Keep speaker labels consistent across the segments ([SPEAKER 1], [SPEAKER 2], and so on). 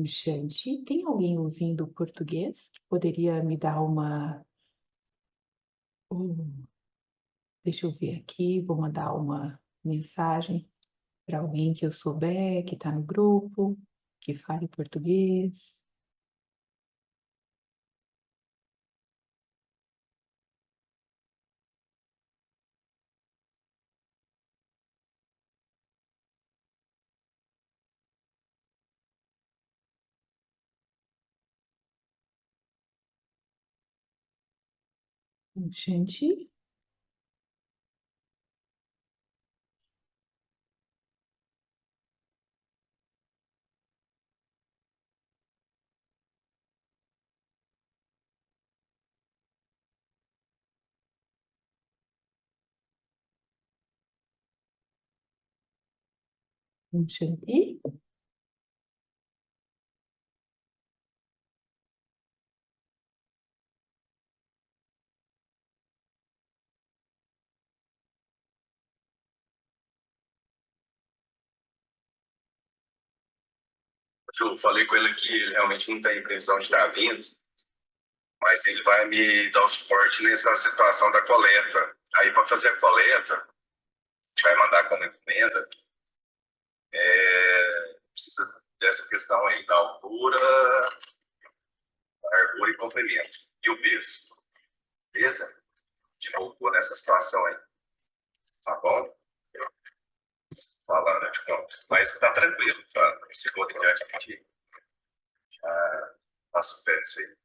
[SPEAKER 1] Xande, tem alguém ouvindo português que poderia me dar um deixa eu ver aqui, vou mandar uma mensagem para alguém que eu souber, que está no grupo, que fale português. Xande, Xande,
[SPEAKER 2] Eu falei com ele que ele realmente não tem previsão de estar vindo, mas ele vai me dar o suporte nessa situação da coleta. Aí, para fazer a coleta, a gente vai mandar com a encomenda, precisa dessa questão aí da altura, largura e comprimento, e o peso. Beleza? De novo, tô nessa situação aí. Tá bom? Falando, eu te conto. Mas tá tranquilo, tá? Segunda já aqui, já passo o pé isso aí.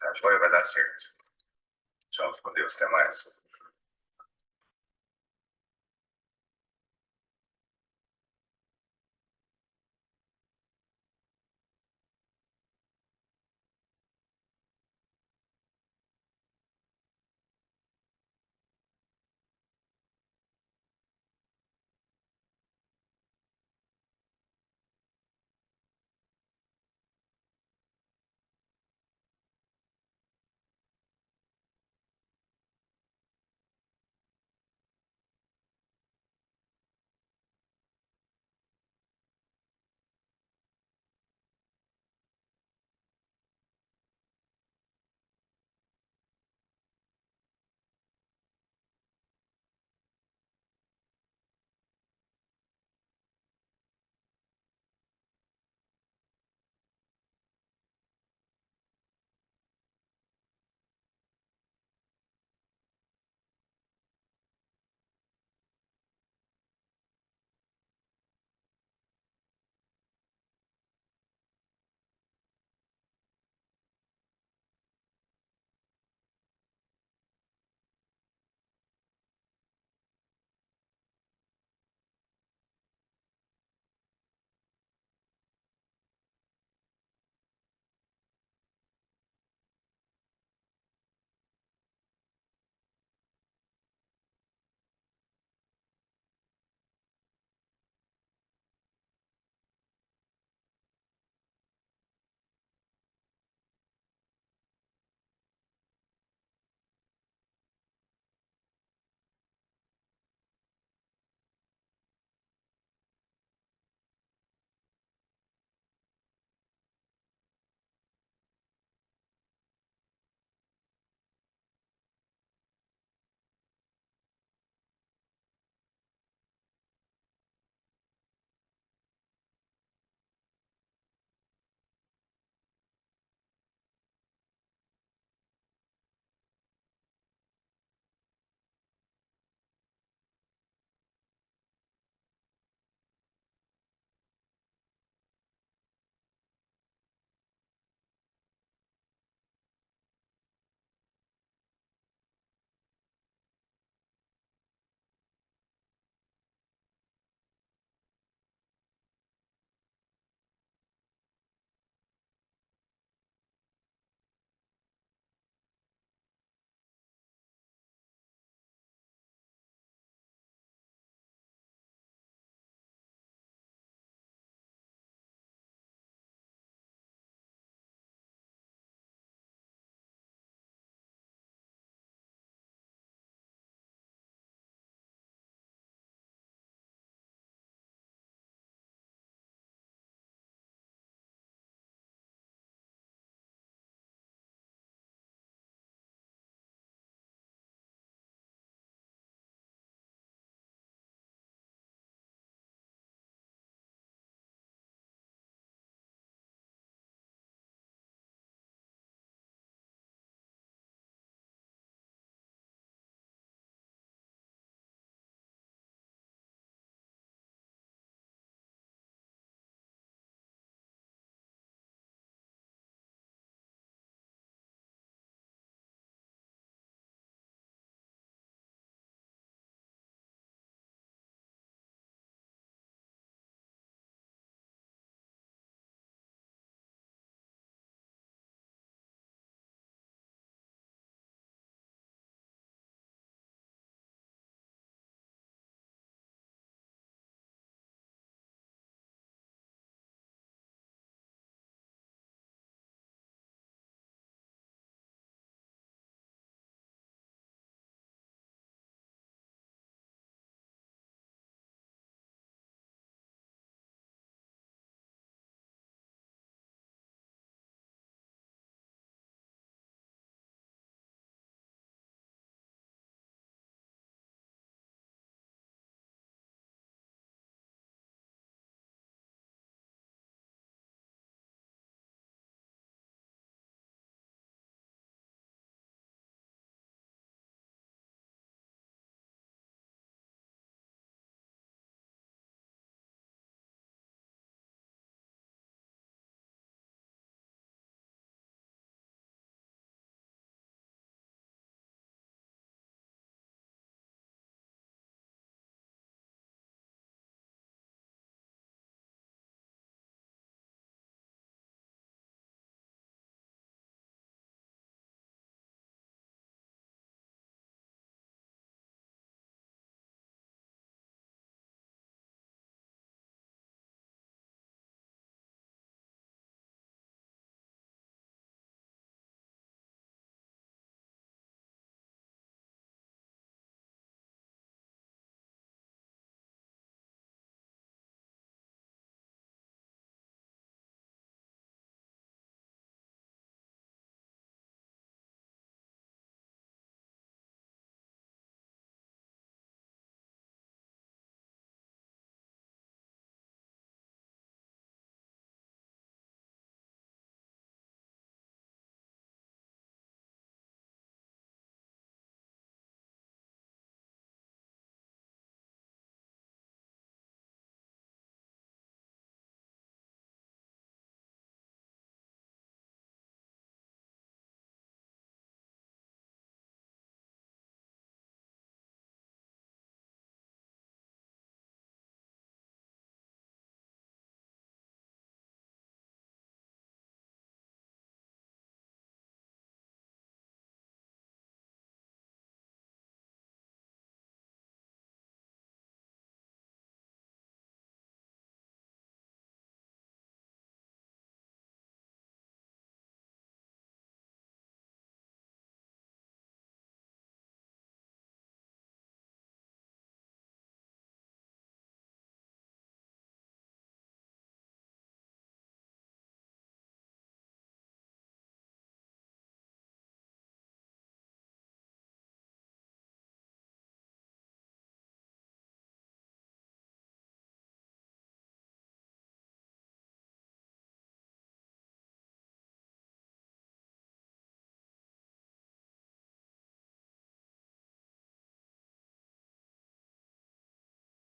[SPEAKER 2] A joia vai dar certo. Tchau, com Deus, até mais.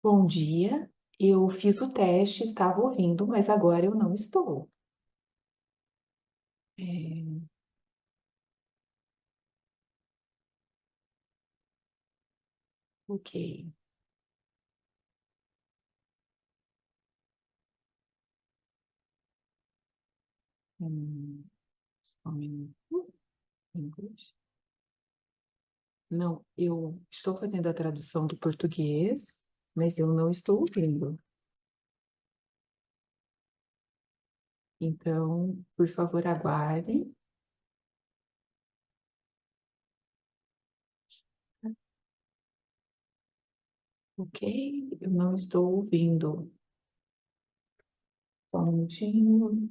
[SPEAKER 1] Bom dia, eu fiz o teste, estava ouvindo, mas agora eu não estou. É, ok. Hum, só um minuto. English. Não, eu estou fazendo a tradução do português, mas eu não estou ouvindo. Então, por favor, aguardem. Ok, eu não estou ouvindo. Só um minutinho.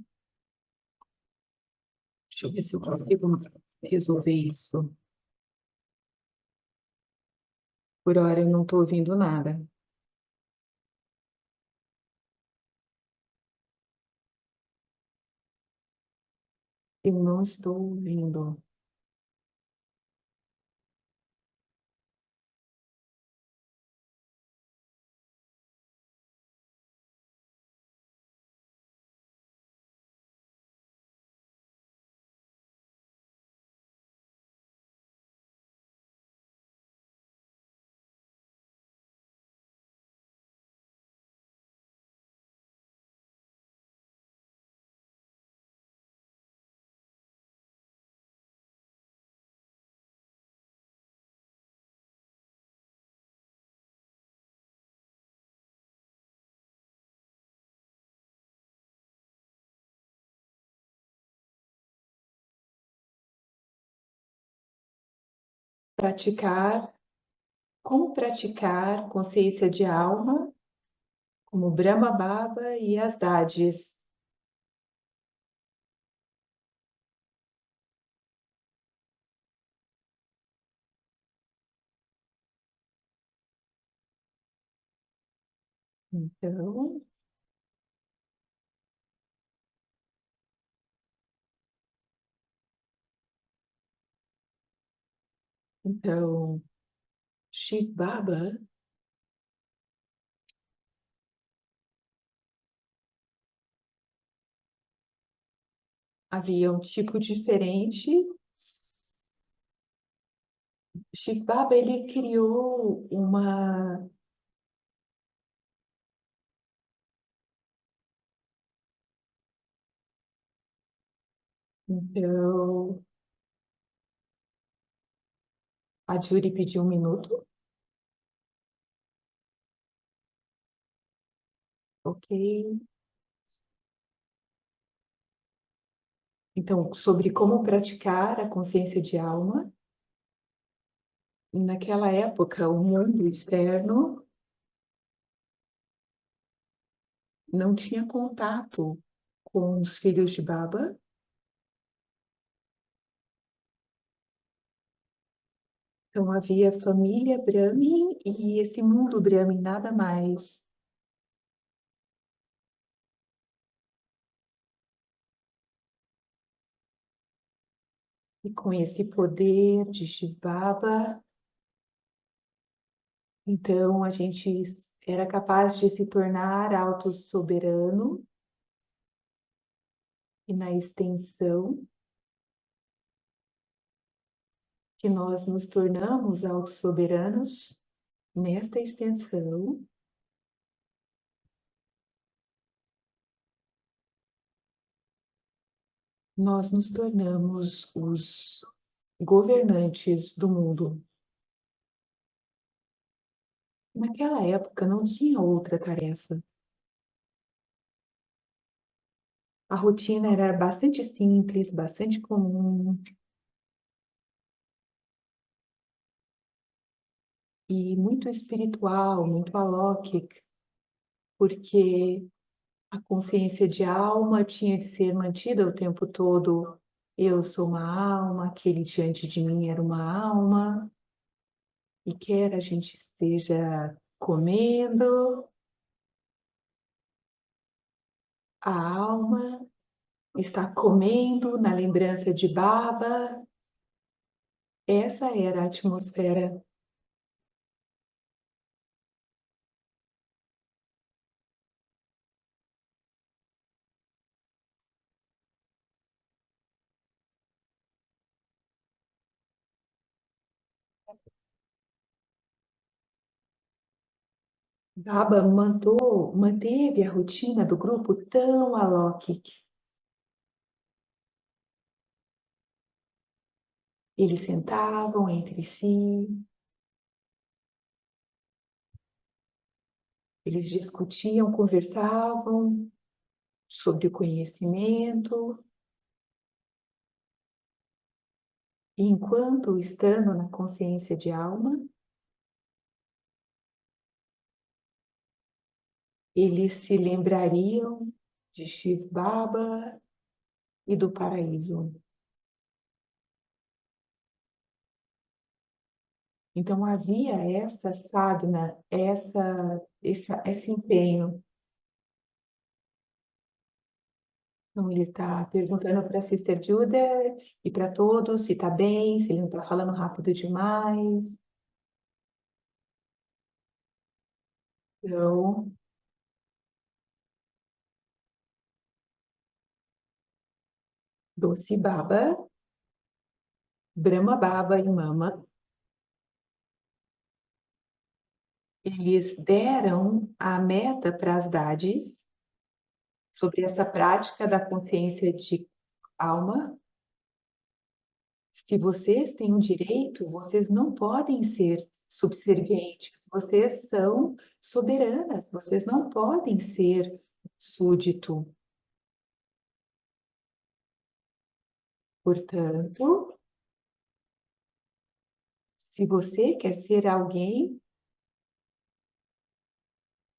[SPEAKER 1] Deixa eu ver se eu consigo resolver isso. Por hora eu não estou ouvindo nada. Eu não estou ouvindo. Praticar, como praticar consciência de alma, como Brahma Baba e as Dádis. Então, então, Shiv Baba havia um tipo diferente. Shiv Baba, ele criou então, a Judy pediu um minuto, ok? Então, sobre como praticar a consciência de alma. Naquela época, o mundo externo não tinha contato com os filhos de Baba, então havia família Brahmin e esse mundo Brahmin, nada mais. E com esse poder de Shiv Baba, então a gente era capaz de se tornar autossoberano e na extensão que nós nos tornamos autossoberanos, nesta extensão, nós nos tornamos os governantes do mundo. Naquela época não tinha outra tarefa. A rotina era bastante simples, bastante comum e muito espiritual, muito alóquica, porque a consciência de alma tinha de ser mantida o tempo todo. Eu sou uma alma, aquele diante de mim era uma alma, e quer a gente esteja comendo, a alma está comendo na lembrança de Baba. Essa era a atmosfera. Baba manteve a rotina do grupo tão alóquica. Eles sentavam entre si, eles discutiam, conversavam sobre o conhecimento, e enquanto estando na consciência de alma, eles se lembrariam de Shiv Baba e do paraíso. Então havia essa sadhana, esse empenho. Então ele está perguntando para a Sister Judah e para todos se está bem, se ele não está falando rápido demais. Então, Doce Baba, Brahma Baba e Mama, eles deram a meta para as Dadis sobre essa prática da consciência de alma. Se vocês têm um direito, vocês não podem ser subservientes, vocês são soberanas, vocês não podem ser súdito. Portanto, se você quer ser alguém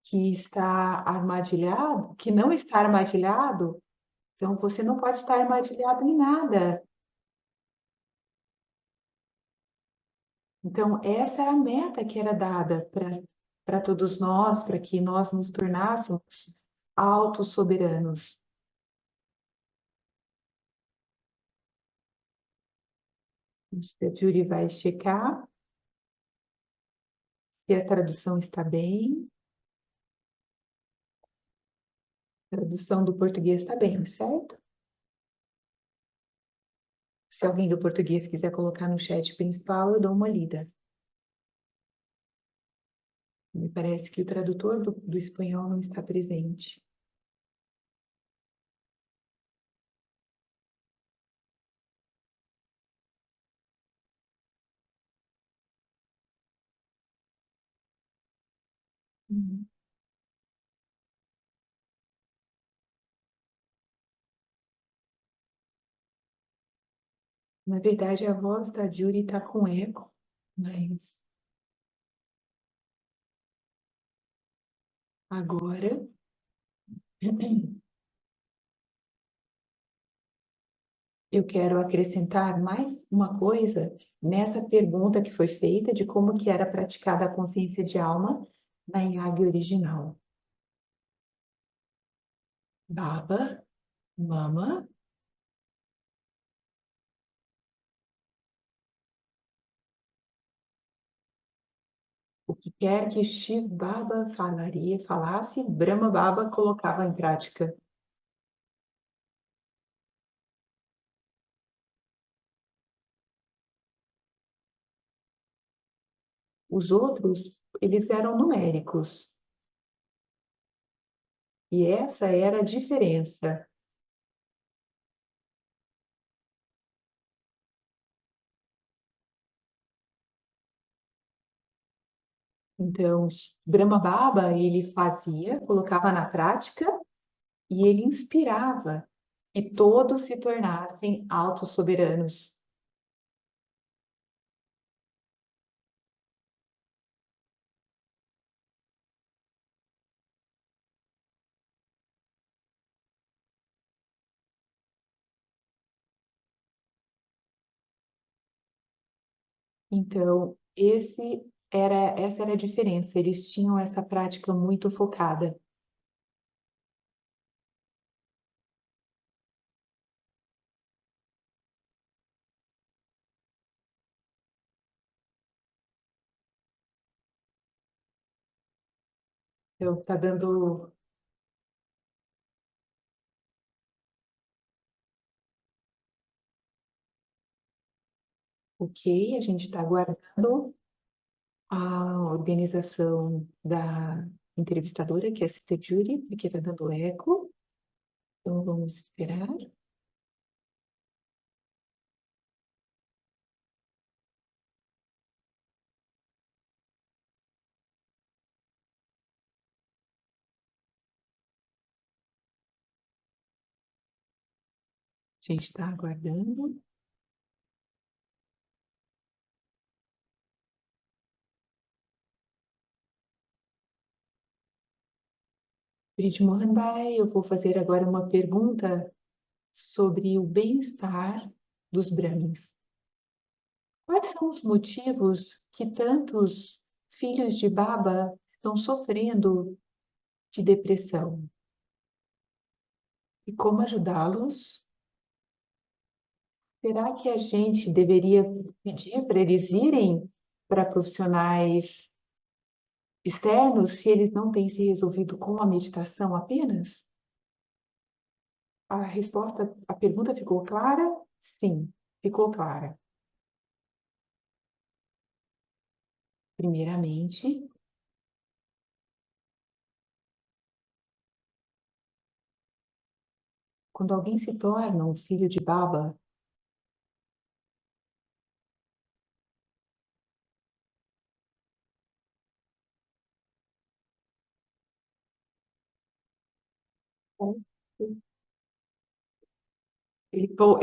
[SPEAKER 1] que está armadilhado, que não está armadilhado, então você não pode estar armadilhado em nada. Então, essa era a meta que era dada para todos nós, para que nós nos tornássemos autossoberanos. A Judy vai checar se a tradução está bem. A tradução do português está bem, certo? Se alguém do português quiser colocar no chat principal, eu dou uma lida. Me parece que o tradutor do espanhol não está presente. Uhum. Na verdade, a voz da Judy está com eco, mas agora eu quero acrescentar mais uma coisa nessa pergunta que foi feita de como que era praticada a consciência de alma na Yag original. Baba, Mama, o que quer que Shiv Baba falasse, Brahma Baba colocava em prática. Os outros, eles eram numéricos. E essa era a diferença. Então, Brahma Baba, ele fazia, colocava na prática e ele inspirava que todos se tornassem autossoberanos. Então, essa era a diferença. Eles tinham essa prática muito focada. Então, está dando Ok, a gente está aguardando a organização da entrevistadora, que é a Sister Judy, porque está dando eco. Então, vamos esperar. A gente está aguardando. Brit Mohanbhai, eu vou fazer agora uma pergunta sobre o bem-estar dos Brahmins. Quais são os motivos que tantos filhos de Baba estão sofrendo de depressão? E como ajudá-los? Será que a gente deveria pedir para eles irem para profissionais externos se eles não têm se resolvido com a meditação apenas? A resposta, a pergunta ficou clara? Sim, ficou clara. Primeiramente, quando alguém se torna um filho de Baba,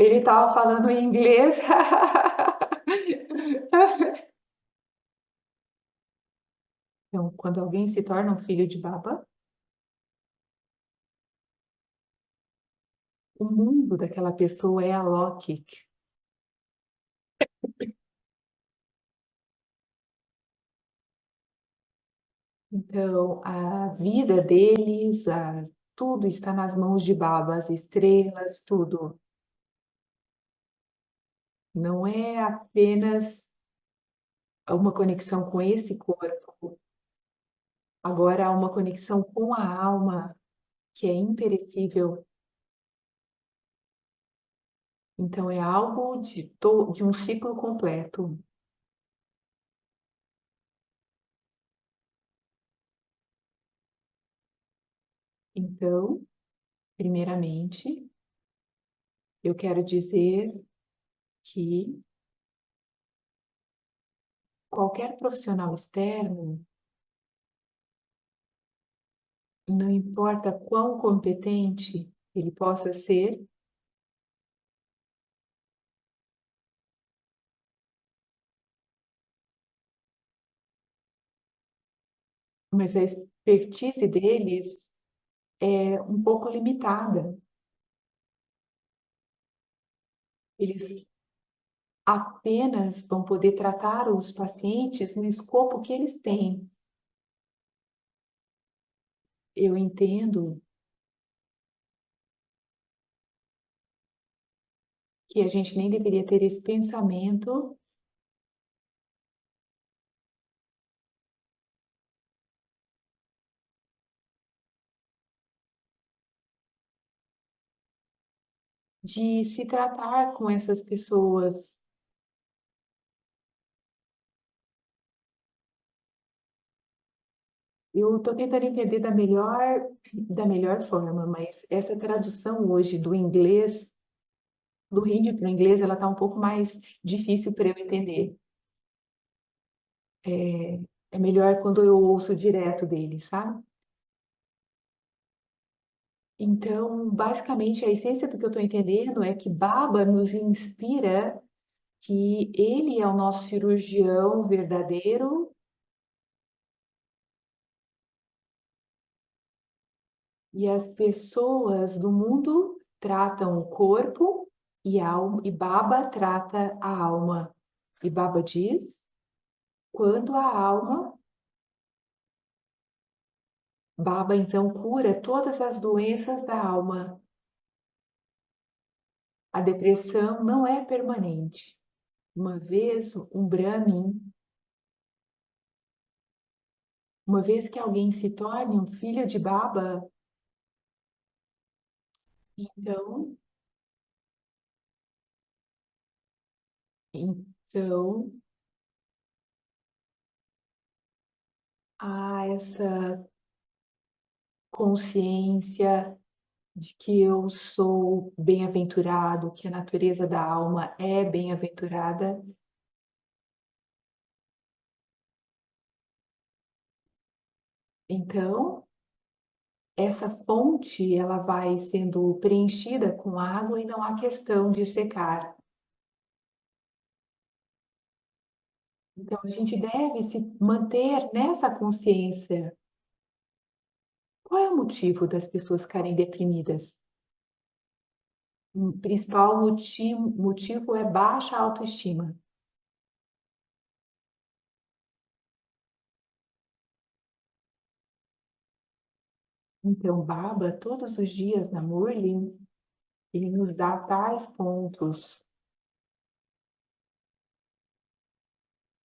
[SPEAKER 1] ele estava falando em inglês. Então, quando alguém se torna um filho de Baba, o mundo daquela pessoa é alóquico. Então, a vida deles, tudo está nas mãos de Baba, as estrelas, tudo. Não é apenas uma conexão com esse corpo, agora há uma conexão com a alma, que é imperecível. Então, é algo de um ciclo completo. Então, primeiramente, eu quero dizer que qualquer profissional externo, não importa quão competente ele possa ser, mas a expertise deles é um pouco limitada. Eles apenas vão poder tratar os pacientes no escopo que eles têm. Eu entendo que a gente nem deveria ter esse pensamento de se tratar com essas pessoas. Eu estou tentando entender da melhor forma, mas essa tradução hoje do inglês, do hindi para o inglês, ela está um pouco mais difícil para eu entender. É melhor quando eu ouço direto dele, sabe? Então, basicamente, a essência do que eu estou entendendo é que Baba nos inspira que ele é o nosso cirurgião verdadeiro e as pessoas do mundo tratam o corpo e a alma, e Baba trata a alma. E Baba diz, quando a alma, Baba então cura todas as doenças da alma. A depressão não é permanente. Uma vez um Brahmin, uma vez que alguém se torne um filho de Baba, então Então, há essa consciência de que eu sou bem-aventurado, que a natureza da alma é bem-aventurada. Então, essa fonte, ela vai sendo preenchida com água e não há questão de secar. Então, a gente deve se manter nessa consciência. Qual é o motivo das pessoas ficarem deprimidas? O principal motivo é baixa autoestima. Então, Baba, todos os dias na Murli, ele nos dá tais pontos.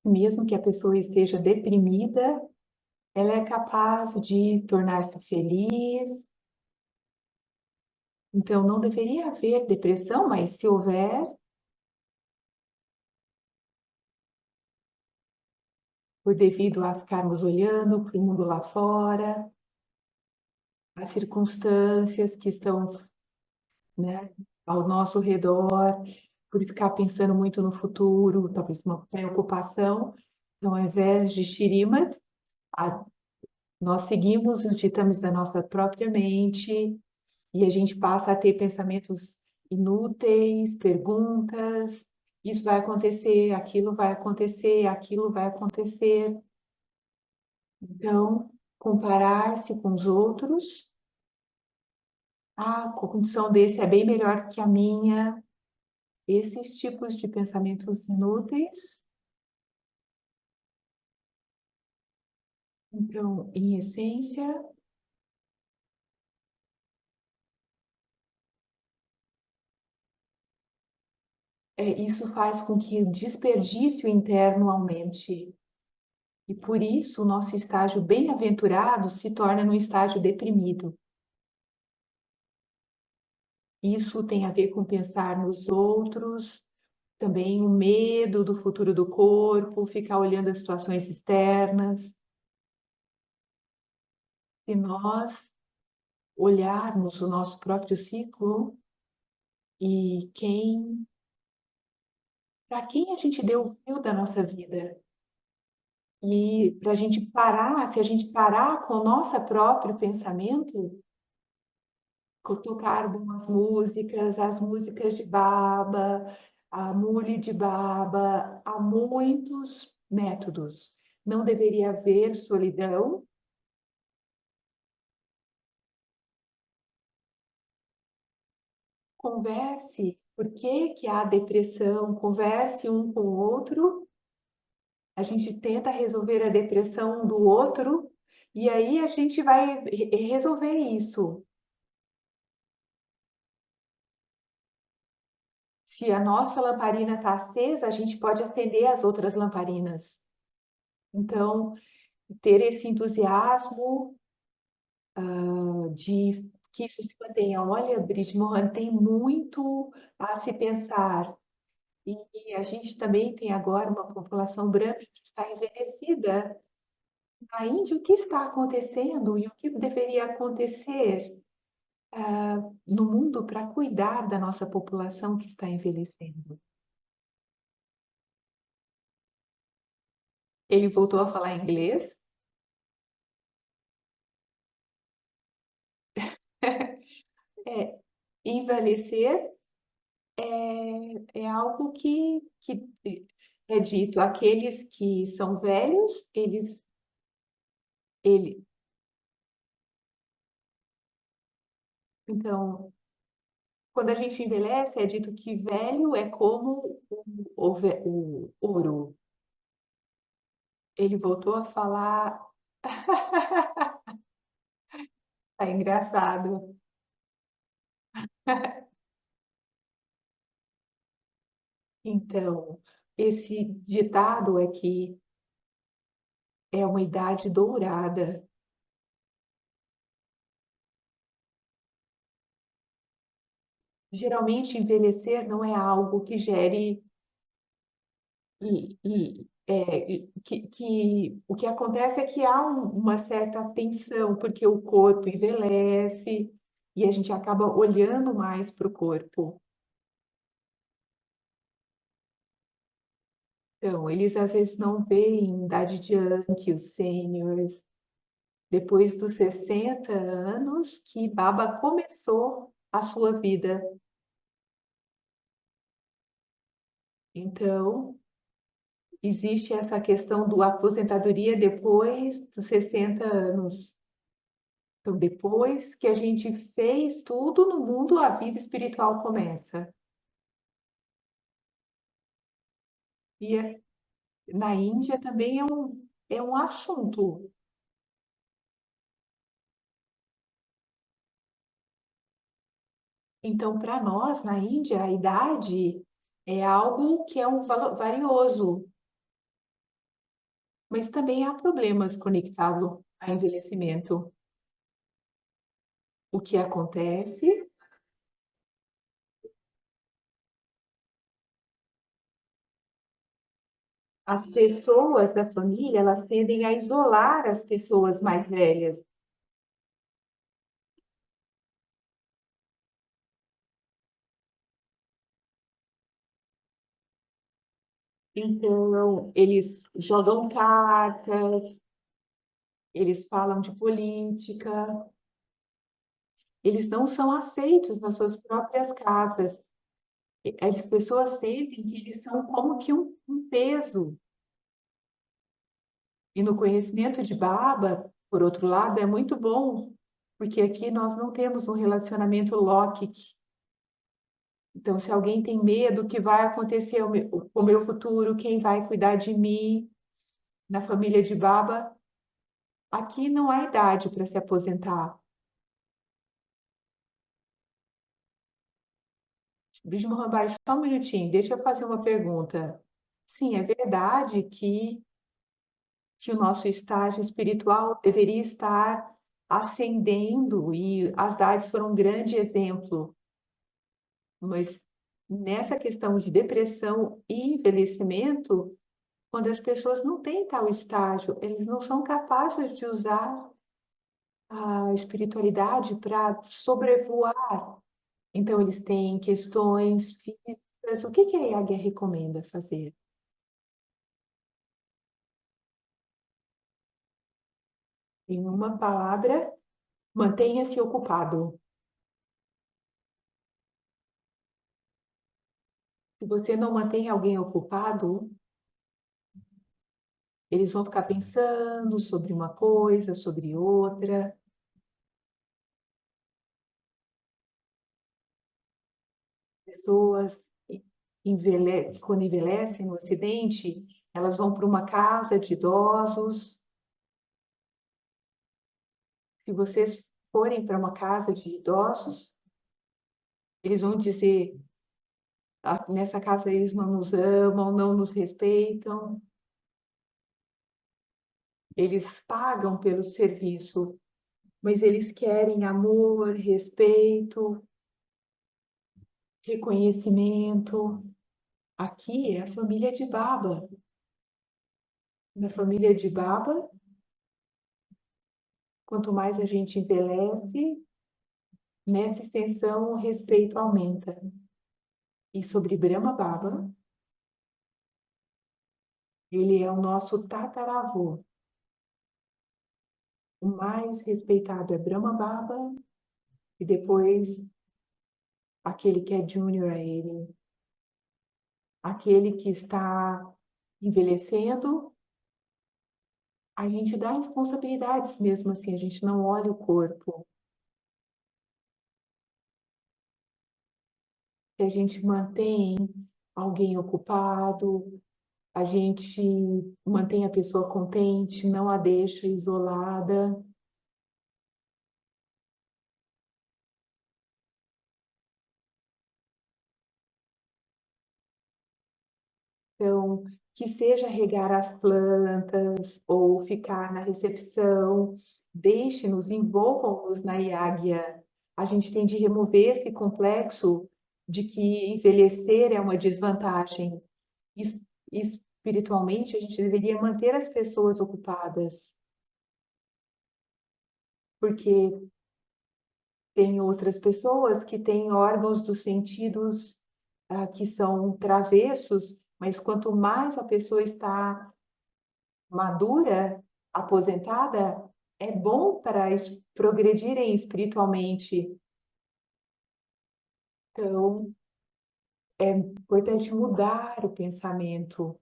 [SPEAKER 1] Mesmo que a pessoa esteja deprimida, ela é capaz de tornar-se feliz. Então, não deveria haver depressão, mas se houver, por devido a ficarmos olhando para o mundo lá fora, as circunstâncias que estão, né, ao nosso redor, por ficar pensando muito no futuro, talvez uma preocupação. Então, ao invés de Shrimad, nós seguimos os ditames da nossa própria mente e a gente passa a ter pensamentos inúteis, perguntas. Isso vai acontecer, aquilo vai acontecer, aquilo vai acontecer. Então, comparar-se com os outros. Ah, a condição desse é bem melhor que a minha. Esses tipos de pensamentos inúteis. Então, em essência, isso faz com que o desperdício interno aumente. E por isso o nosso estágio bem-aventurado se torna num estágio deprimido. Isso tem a ver com pensar nos outros, também o medo do futuro do corpo, ficar olhando as situações externas. Se nós olharmos o nosso próprio ciclo e para quem a gente deu o fio da nossa vida, e para a gente parar, se a gente parar com o nosso próprio pensamento, tocar boas músicas, as músicas de Baba, a Muli de Baba, há muitos métodos. Não deveria haver solidão. Converse. Por que que há depressão? Converse um com o outro. A gente tenta resolver a depressão um do outro e aí a gente vai resolver isso. Se a nossa lamparina está acesa, a gente pode acender as outras lamparinas. Então, ter esse entusiasmo de que isso se mantenha. Olha, Brit Mohan, tem muito a se pensar. E a gente também tem agora uma população branca que está envelhecida. Na Índia, o que está acontecendo e o que deveria acontecer no mundo para cuidar da nossa população que está envelhecendo? Ele voltou a falar inglês. É, envelhecer é algo que é dito. Aqueles que são velhos, ele, então, quando a gente envelhece, é dito que velho é como o ouro. Ele voltou a falar. Tá engraçado. Então, esse ditado aqui é uma idade dourada. Geralmente, envelhecer não é algo que gere O que acontece é que há uma certa tensão, porque o corpo envelhece e a gente acaba olhando mais para o corpo. Então, eles às vezes não veem idade de Yankee, os sêniores, depois dos 60 anos que Baba começou a sua vida. Então, existe essa questão do aposentadoria depois dos 60 anos. Então, depois que a gente fez tudo no mundo, a vida espiritual começa. E na Índia também é um assunto. Então, para nós, na Índia, a idade é algo que é um valioso, mas também há problemas conectados a envelhecimento. O que acontece? As pessoas da família, elas tendem a isolar as pessoas mais velhas. Então, eles jogam cartas, eles falam de política, eles não são aceitos nas suas próprias casas. As pessoas sentem que eles são como que um peso. E no conhecimento de Baba, por outro lado, é muito bom, porque aqui nós não temos um relacionamento Lóquic. Então, se alguém tem medo que vai acontecer o meu futuro, quem vai cuidar de mim na família de Baba, aqui não há idade para se aposentar. Bicho Mohammed, só um minutinho, deixa eu fazer uma pergunta. Sim, é verdade que o nosso estágio espiritual deveria estar ascendendo e as Dades foram um grande exemplo, mas nessa questão de depressão e envelhecimento, quando as pessoas não têm tal estágio, eles não são capazes de usar a espiritualidade para sobrevoar. Então, eles têm questões físicas. O que que a Yagya recomenda fazer? Em uma palavra, mantenha-se ocupado. Se você não mantém alguém ocupado, eles vão ficar pensando sobre uma coisa, sobre outra. Pessoas quando envelhecem no Ocidente, elas vão para uma casa de idosos. Se vocês forem para uma casa de idosos, eles vão dizer: "Ah, nessa casa eles não nos amam, não nos respeitam." Eles pagam pelo serviço, mas eles querem amor, respeito, reconhecimento. Aqui é a família de Baba. Na família de Baba, quanto mais a gente envelhece, nessa extensão o respeito aumenta. E sobre Brahma Baba, ele é o nosso tataravô. O mais respeitado é Brahma Baba e depois aquele que é júnior a ele, aquele que está envelhecendo. A gente dá responsabilidades mesmo assim, a gente não olha o corpo. Se a gente mantém alguém ocupado, a gente mantém a pessoa contente, não a deixa isolada. Então, que seja regar as plantas ou ficar na recepção, deixe-nos, envolvam-nos na Iáguia. A gente tem de remover esse complexo de que envelhecer é uma desvantagem. espiritualmente, a gente deveria manter as pessoas ocupadas, porque tem outras pessoas que têm órgãos dos sentidos, que são travessos, mas quanto mais a pessoa está madura, aposentada, é bom para progredirem espiritualmente. Então, é importante mudar o pensamento.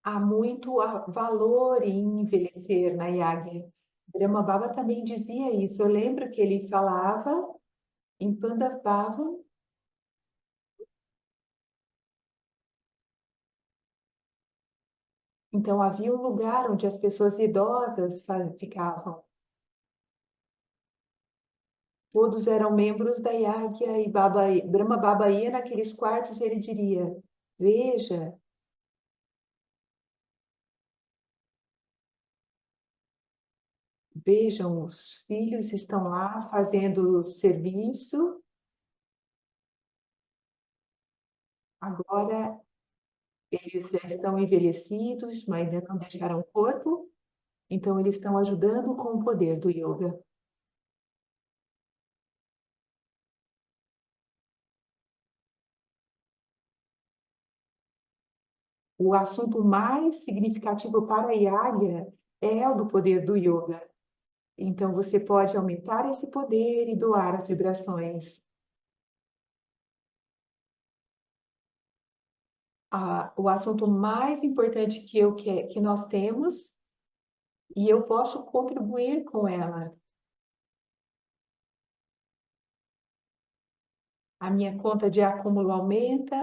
[SPEAKER 1] Há muito valor em envelhecer na Yagya. Brahma Baba também dizia isso. Eu lembro que ele falava em Pandavbhava. Então, havia um lugar onde as pessoas idosas ficavam. Todos eram membros da Yagya e Brahma Baba ia naqueles quartos e ele diria: Veja, vejam, os filhos estão lá fazendo o serviço, agora eles já estão envelhecidos, mas ainda não deixaram o corpo, então eles estão ajudando com o poder do yoga. O assunto mais significativo para a Yagya é o do poder do yoga. Então você pode aumentar esse poder e doar as vibrações. O assunto mais importante que nós temos, e eu posso contribuir com ela. A minha conta de acúmulo aumenta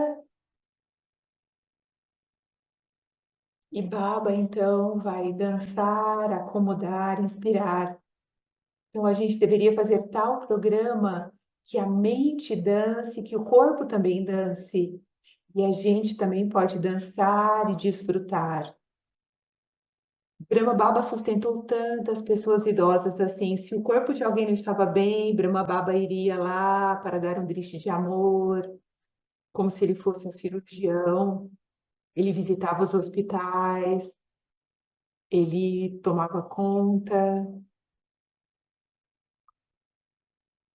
[SPEAKER 1] e Baba então vai dançar, acomodar, inspirar. Então a gente deveria fazer tal programa que a mente dance, que o corpo também dance. E a gente também pode dançar e desfrutar. Brahma Baba sustentou tantas pessoas idosas assim. Se o corpo de alguém não estava bem, Brahma Baba iria lá para dar um driste de amor, como se ele fosse um cirurgião. Ele visitava os hospitais, ele tomava conta.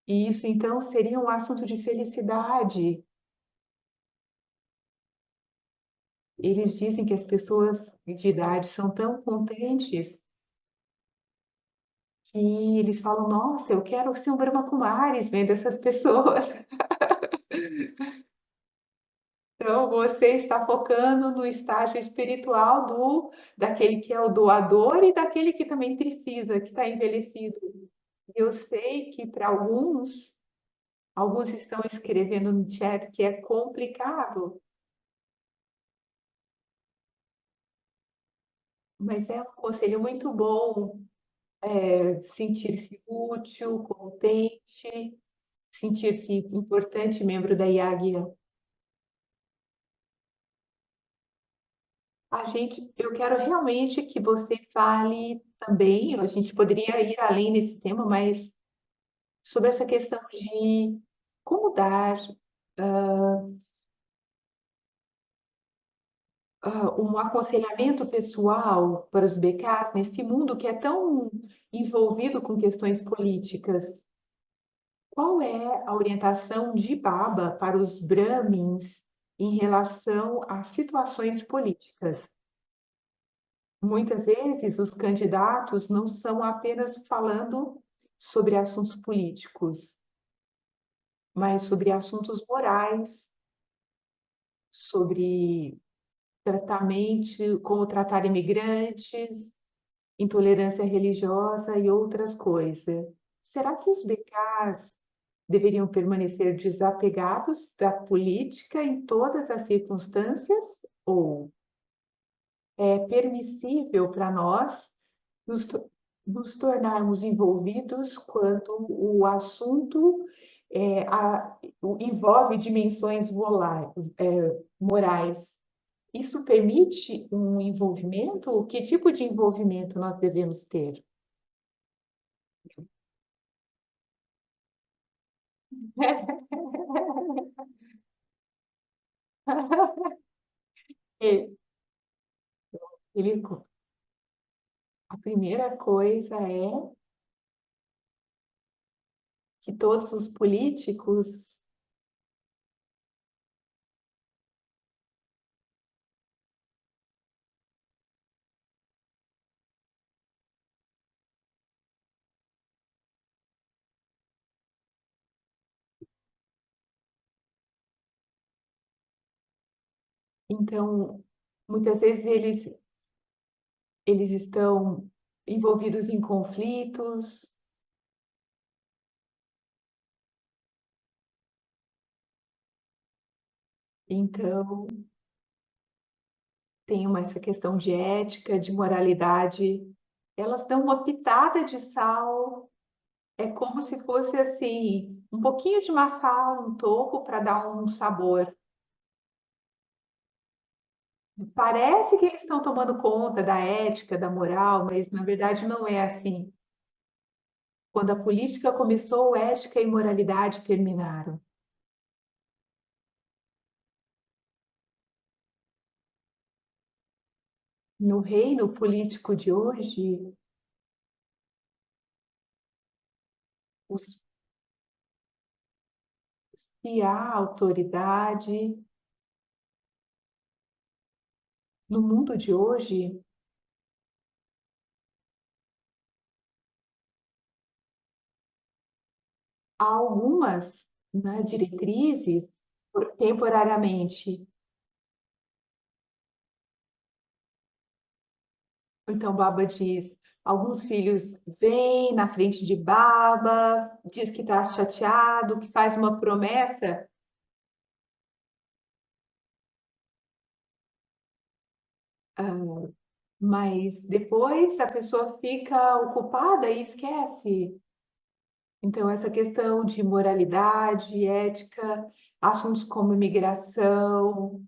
[SPEAKER 1] E isso então seria um assunto de felicidade. Eles dizem que as pessoas de idade são tão contentes que eles falam: Nossa, eu quero ser um Brahma Kumaris vendo essas pessoas. Então, você está focando no estágio espiritual daquele que é o doador e daquele que também precisa, que está envelhecido. Eu sei que para alguns estão escrevendo no chat que é complicado, mas é um conselho muito bom, sentir-se útil, contente, sentir-se importante membro da Yagya. Eu quero realmente que você fale também, a gente poderia ir além desse tema, mas sobre essa questão de como dar um aconselhamento pessoal para os BKs nesse mundo que é tão envolvido com questões políticas. Qual é a orientação de Baba para os Brahmins em relação a situações políticas? Muitas vezes os candidatos não são apenas falando sobre assuntos políticos, mas sobre assuntos morais, sobre tratamento, como tratar imigrantes, intolerância religiosa e outras coisas. Será que os BKs deveriam permanecer desapegados da política em todas as circunstâncias? Ou é permissível para nós nos, nos tornarmos envolvidos quando o assunto envolve dimensões morais? Isso permite um envolvimento? Que tipo de envolvimento nós devemos ter? Ele, ele- a primeira coisa é que todos os políticos, então, muitas vezes eles estão envolvidos em conflitos, então tem essa questão de ética, de moralidade. Elas dão uma pitada de sal, é como se fosse assim, um pouquinho de maçã no topo para dar um sabor. Parece que eles estão tomando conta da ética, da moral, mas na verdade não é assim. Quando a política começou, ética e moralidade terminaram. No reino político de hoje, os, se há autoridade, no mundo de hoje, há algumas, né, diretrizes temporariamente. Então, Baba diz: alguns filhos vêm na frente de Baba, diz que está chateado, que faz uma promessa, mas depois a pessoa fica ocupada e esquece. Então, essa questão de moralidade, ética, assuntos como imigração,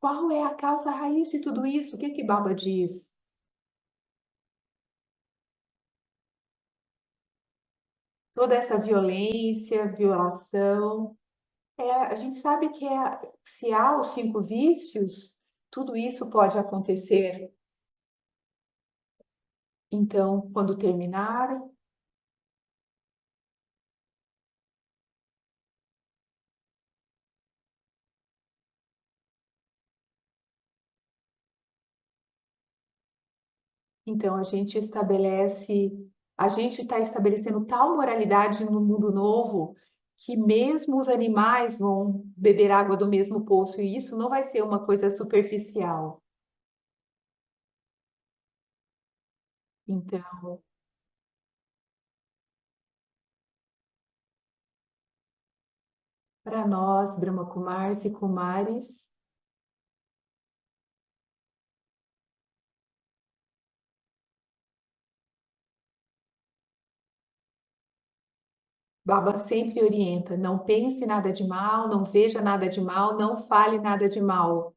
[SPEAKER 1] qual é a causa raiz de tudo isso? O que que Baba diz? Toda essa violência, violação. A gente sabe que se há os cinco vícios, tudo isso pode acontecer. Então, quando terminar, então a gente está estabelecendo tal moralidade no mundo novo que mesmo os animais vão beber água do mesmo poço, e isso não vai ser uma coisa superficial. Então, para nós, Brahma Kumars e Kumaris, Baba sempre orienta: não pense nada de mal, não veja nada de mal, não fale nada de mal.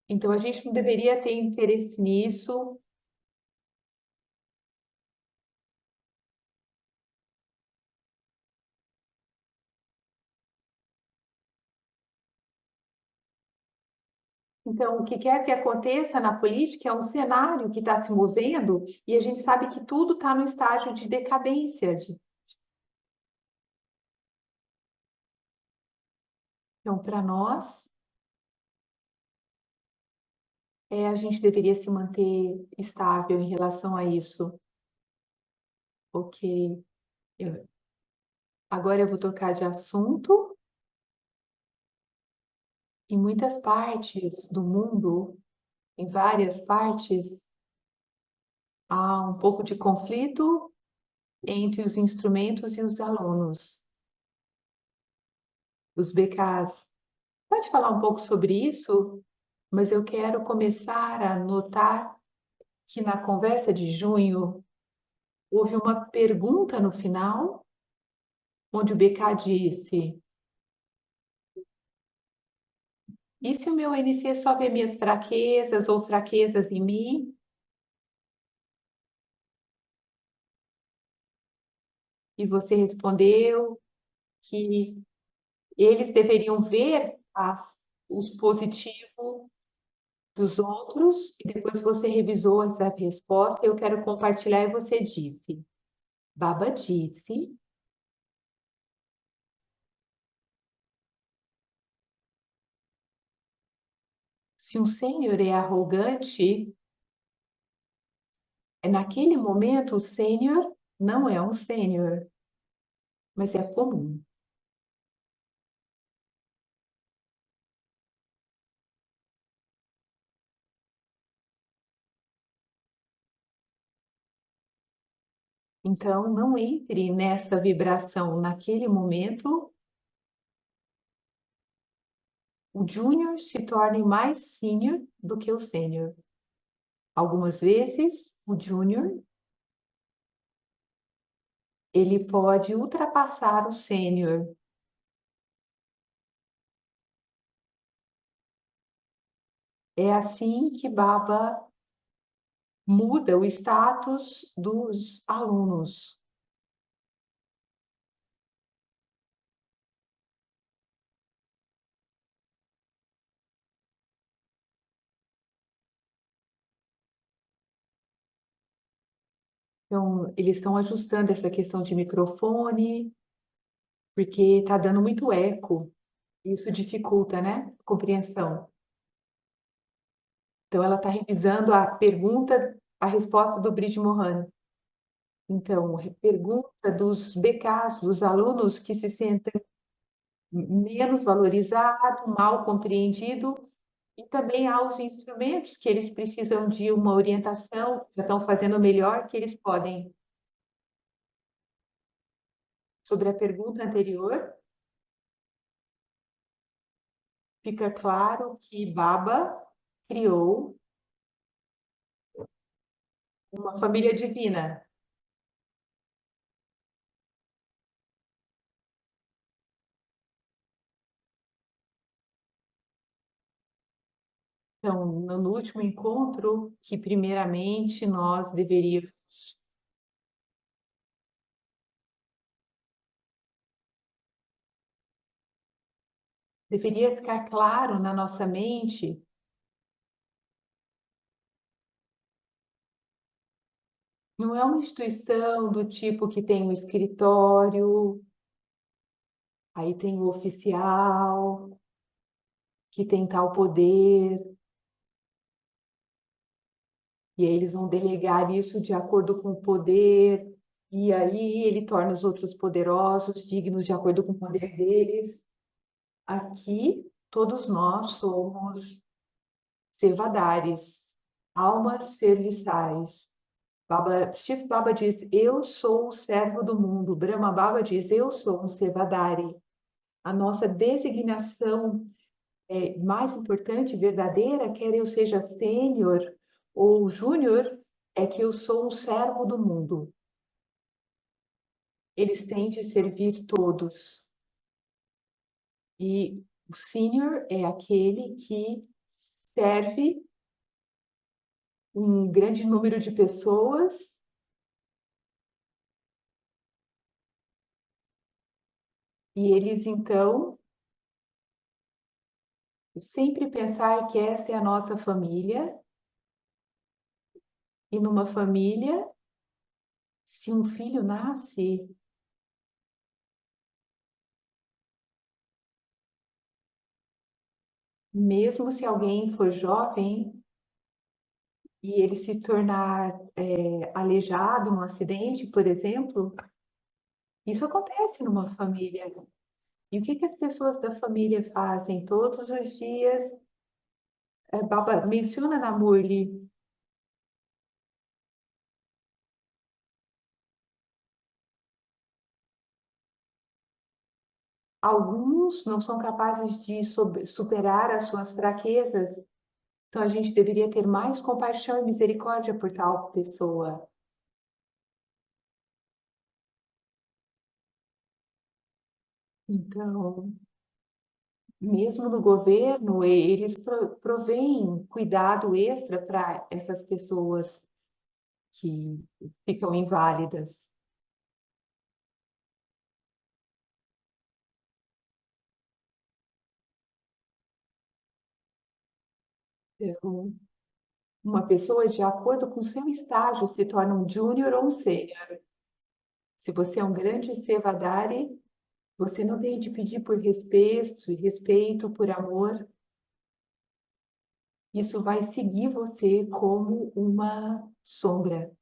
[SPEAKER 1] Então a gente não deveria ter interesse nisso. Então, o que quer que aconteça na política é um cenário que está se movendo e a gente sabe que tudo está no estágio de decadência. Então, para nós, a gente deveria se manter estável em relação a isso. Ok, eu- agora eu vou tocar de assunto. Em muitas partes do mundo, em várias partes, há um pouco de conflito entre os instrumentos e os alunos, os BKs. Pode falar um pouco sobre isso? Mas eu quero começar a notar que na conversa de junho houve uma pergunta no final, onde o BK disse: e se o meu NC só vê minhas fraquezas ou fraquezas em mim? E você respondeu que eles deveriam ver os positivos dos outros, e depois você revisou essa resposta, eu quero compartilhar, e você disse. Baba disse. Se um sênior é arrogante, naquele momento o sênior não é um sênior, mas é comum. Então, não entre nessa vibração. Naquele momento, o júnior se torne mais sênior do que o sênior. Algumas vezes, o júnior ele pode ultrapassar o sênior. É assim que Baba muda o status dos alunos. Então, eles estão ajustando essa questão de microfone, porque está dando muito eco. Isso dificulta, né? A compreensão. Então, ela está revisando a pergunta, a resposta do Brij Mohan. Então, pergunta dos BKs, dos alunos que se sentem menos valorizados, mal compreendido, e também aos instrumentos que eles precisam de uma orientação, já estão fazendo o melhor que eles podem. Sobre a pergunta anterior, fica claro que Baba criou uma família divina. Então, no último encontro, que primeiramente nós deveria ficar claro na nossa mente, não é uma instituição do tipo que tem um escritório, aí tem o oficial, que tem tal poder, e aí eles vão delegar isso de acordo com o poder, e aí ele torna os outros poderosos, dignos de acordo com o poder deles. Aqui, todos nós somos sevadares, almas serviçais. Shiv Baba diz, eu sou o servo do mundo. Brahma Baba diz, eu sou um sevadari. A nossa designação mais importante, verdadeira, quer eu seja sênior ou júnior, é que eu sou um servo do mundo. Eles têm de servir todos. E o sênior é aquele que serve um grande número de pessoas e eles, então, sempre pensar que esta é a nossa família e numa família, se um filho nasce, mesmo se alguém for jovem e ele se tornar aleijado num acidente, por exemplo, isso acontece numa família. E o que que as pessoas da família fazem todos os dias? Baba menciona na Murli, alguns não são capazes de superar as suas fraquezas, então a gente deveria ter mais compaixão e misericórdia por tal pessoa. Então, mesmo no governo, eles provêm cuidado extra para essas pessoas que ficam inválidas. Então, uma pessoa, de acordo com o seu estágio, se torna um júnior ou um sênior. Se você é um grande Sevadari, você não tem de pedir por respeito, por amor. Isso vai seguir você como uma sombra.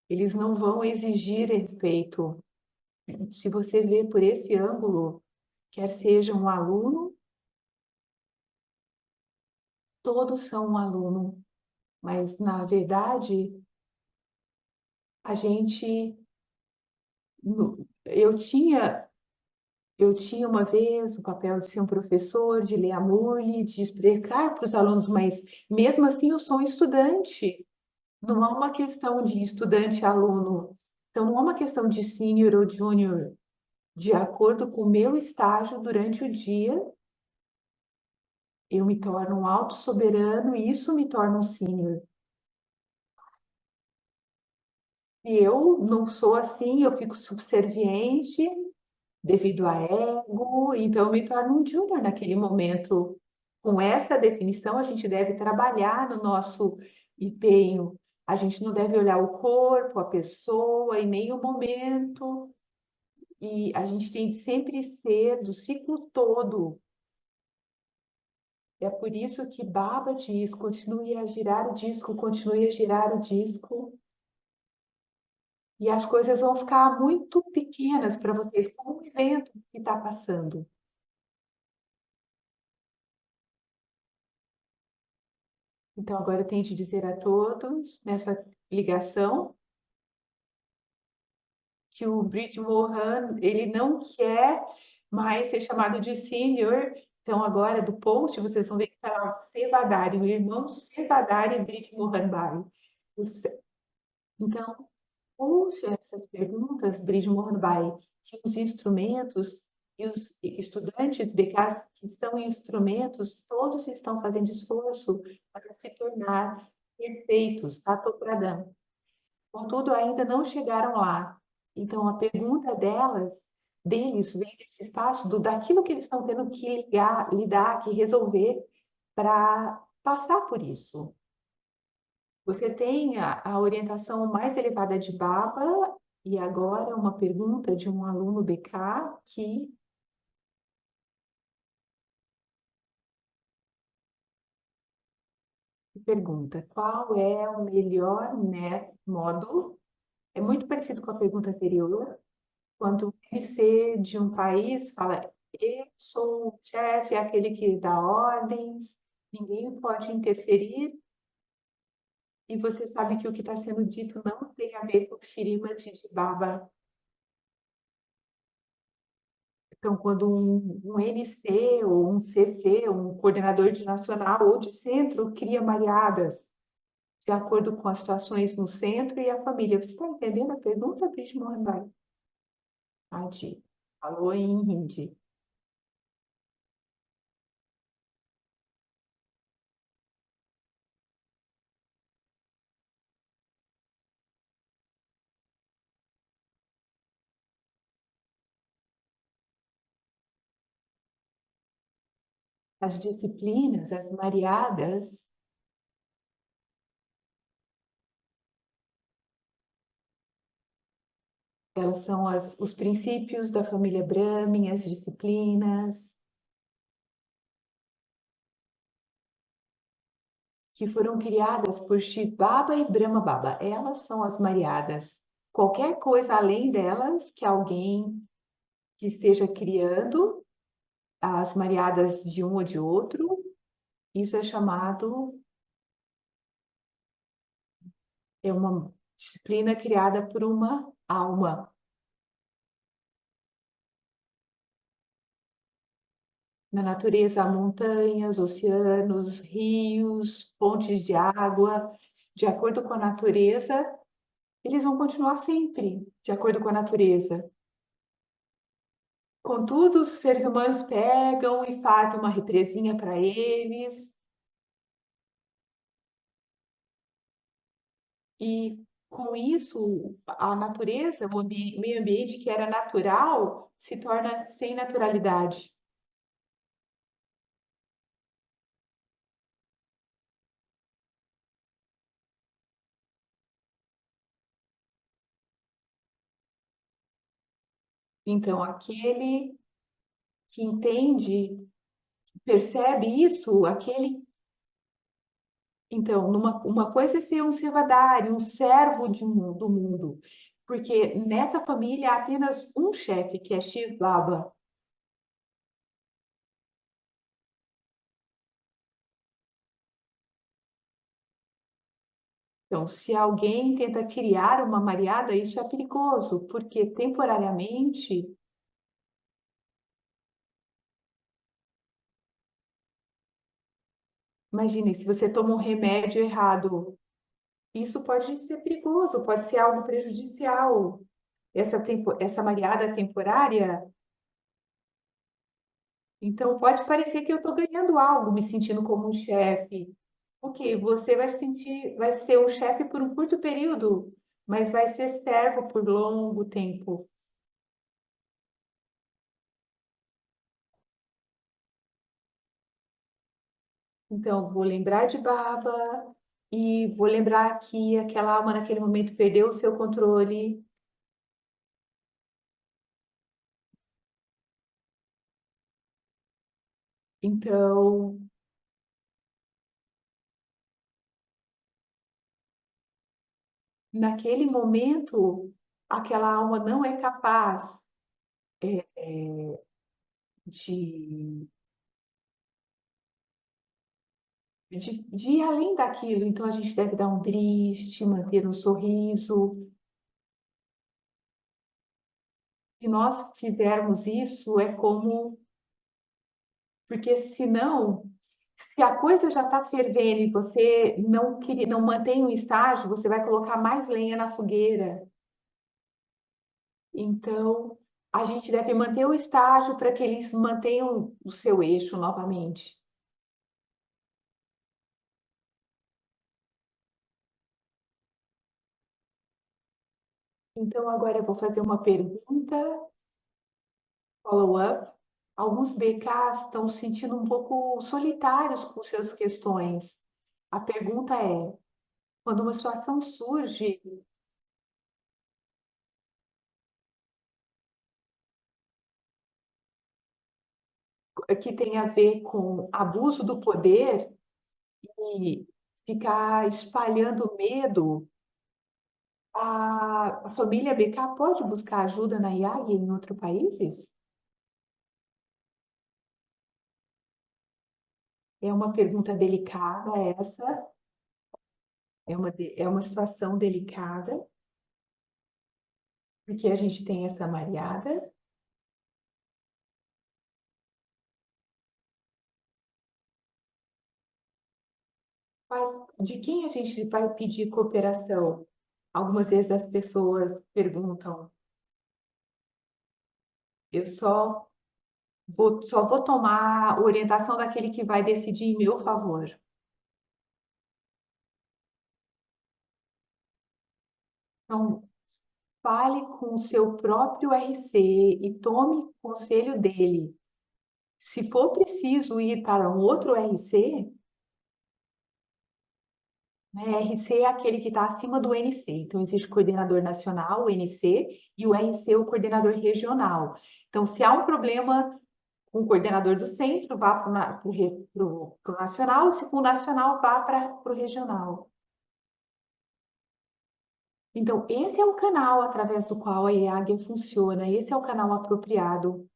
[SPEAKER 1] Eles não vão exigir respeito. Se você vê por esse ângulo, quer seja um aluno, todos são um aluno, mas na verdade a gente eu tinha uma vez o papel de ser um professor, de ler a mule, de explicar para os alunos, mas mesmo assim eu sou um estudante. Não é uma questão de estudante-aluno. Então, não é uma questão de sênior ou júnior. De acordo com o meu estágio durante o dia, eu me torno um auto-soberano e isso me torna um sênior. Se eu não sou assim, eu fico subserviente devido a ego, então eu me torno um júnior naquele momento. Com essa definição, a gente deve trabalhar no nosso empenho. A gente não deve olhar o corpo, a pessoa e nem o momento. E a gente tem de sempre ser do ciclo todo. É por isso que Baba diz: continue a girar o disco, continue a girar o disco. E as coisas vão ficar muito pequenas para vocês, como um evento que está passando. Então, agora eu tenho de dizer a todos, nessa ligação, que o Brit Mohan, ele não quer mais ser chamado de senior. Então, agora, do post, vocês vão ver que está lá o Sevadari, o irmão do Sevadari, Brit Mohan Bhai. Então, ouça essas perguntas, Brit Mohan Bhai, que os instrumentos e os estudantes BK que são instrumentos, todos estão fazendo esforço para se tornar perfeitos, Tato Pradam. Contudo, ainda não chegaram lá. Então, a pergunta deles, vem desse espaço daquilo que eles estão tendo que lidar, que resolver para passar por isso. Você tem a orientação mais elevada de Baba e agora uma pergunta de um aluno BK que pergunta: qual é o melhor modo? É muito parecido com a pergunta anterior, quando o MC de um país fala: eu sou o chefe, é aquele que dá ordens, ninguém pode interferir, e você sabe que o que está sendo dito não tem a ver com o Shrimati de Baba. Então, quando um NC ou um CC, um coordenador de nacional ou de centro, cria mariadas de acordo com as situações no centro e a família. Você está entendendo a pergunta, Brish Mohan Bhai? Adi falou em hindi. As disciplinas, as mariadas, elas são os princípios da família Brahmin, as disciplinas que foram criadas por Shiv Baba e Brahma Baba. Elas são as mariadas. Qualquer coisa além delas que alguém que esteja criando, as mariadas de um ou de outro, isso é chamado, é uma disciplina criada por uma alma. Na natureza, há montanhas, oceanos, rios, fontes de água. De acordo com a natureza, eles vão continuar sempre de acordo com a natureza. Contudo, os seres humanos pegam e fazem uma represinha para eles, e com isso, a natureza, o meio ambiente que era natural, se torna sem naturalidade. Então, aquele que entende, percebe isso, aquele. Então, uma coisa é ser um servadário, um servo do mundo, porque nessa família há apenas um chefe, que é Shiv Baba. Então, se alguém tenta criar uma Mariada, isso é perigoso, porque temporariamente, imagine, se você toma um remédio errado, isso pode ser perigoso, pode ser algo prejudicial. Essa Mariada temporária, então pode parecer que eu estou ganhando algo, me sentindo como um chefe. Ok, você vai sentir, vai ser um chefe por um curto período, mas vai ser servo por longo tempo. Então, vou lembrar de Baba e vou lembrar que aquela alma naquele momento perdeu o seu controle. Então, naquele momento, aquela alma não é capaz de, de ir além daquilo. Então, a gente deve dar um triste, manter um sorriso. Se nós fizermos isso, é como. Porque senão, se a coisa já está fervendo e você não mantém o estágio, você vai colocar mais lenha na fogueira. Então, a gente deve manter o estágio para que eles mantenham o seu eixo novamente. Então, agora eu vou fazer uma pergunta, follow-up. Alguns BKs estão se sentindo um pouco solitários com suas questões. A pergunta é: quando uma situação surge que tem a ver com abuso do poder e ficar espalhando medo, a família BK pode buscar ajuda na IAG em outros países? É uma pergunta delicada essa, é uma situação delicada, porque a gente tem essa Mariada, mas de quem a gente vai pedir cooperação? Algumas vezes as pessoas perguntam, eu só vou tomar orientação daquele que vai decidir em meu favor. Então, fale com o seu próprio RC e tome conselho dele. Se for preciso ir para um outro RC, né, RC é aquele que está acima do NC. Então, existe o coordenador nacional, o NC, e o RC, o coordenador regional. Então, se há um problema com o coordenador do centro, vá para o nacional, se com o nacional, vá para o regional. Então, esse é o canal através do qual a IAG funciona, esse é o canal apropriado.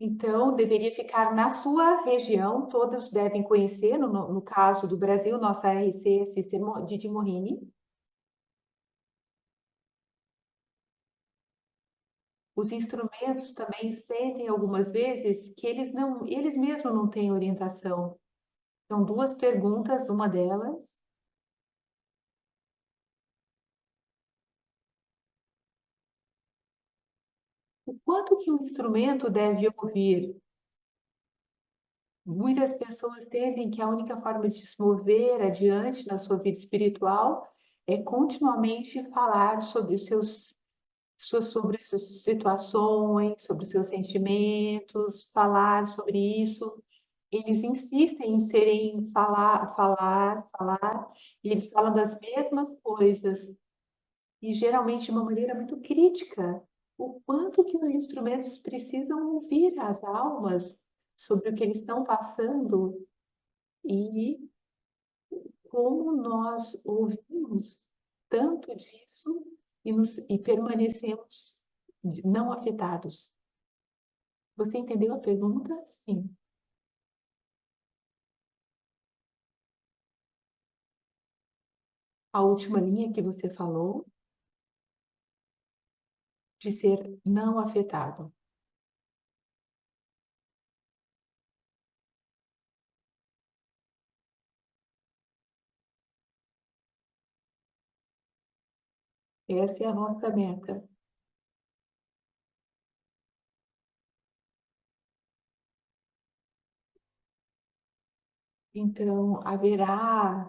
[SPEAKER 1] Então, deveria ficar na sua região, todos devem conhecer, no caso do Brasil, nossa RC, Cícero Didi Morini. Os instrumentos também sentem algumas vezes que eles mesmos não têm orientação. São duas perguntas, uma delas, o quanto que o instrumento deve ouvir? Muitas pessoas entendem que a única forma de se mover adiante na sua vida espiritual é continuamente falar sobre sobre suas situações, sobre os seus sentimentos, falar sobre isso. Eles insistem em falar, e eles falam das mesmas coisas, e geralmente de uma maneira muito crítica. o quanto que os instrumentos precisam ouvir as almas sobre o que eles estão passando e como nós ouvimos tanto disso e permanecemos não afetados. Você entendeu a pergunta? Sim. A última linha que você falou, de ser não afetado. Essa é a nossa meta. Então, haverá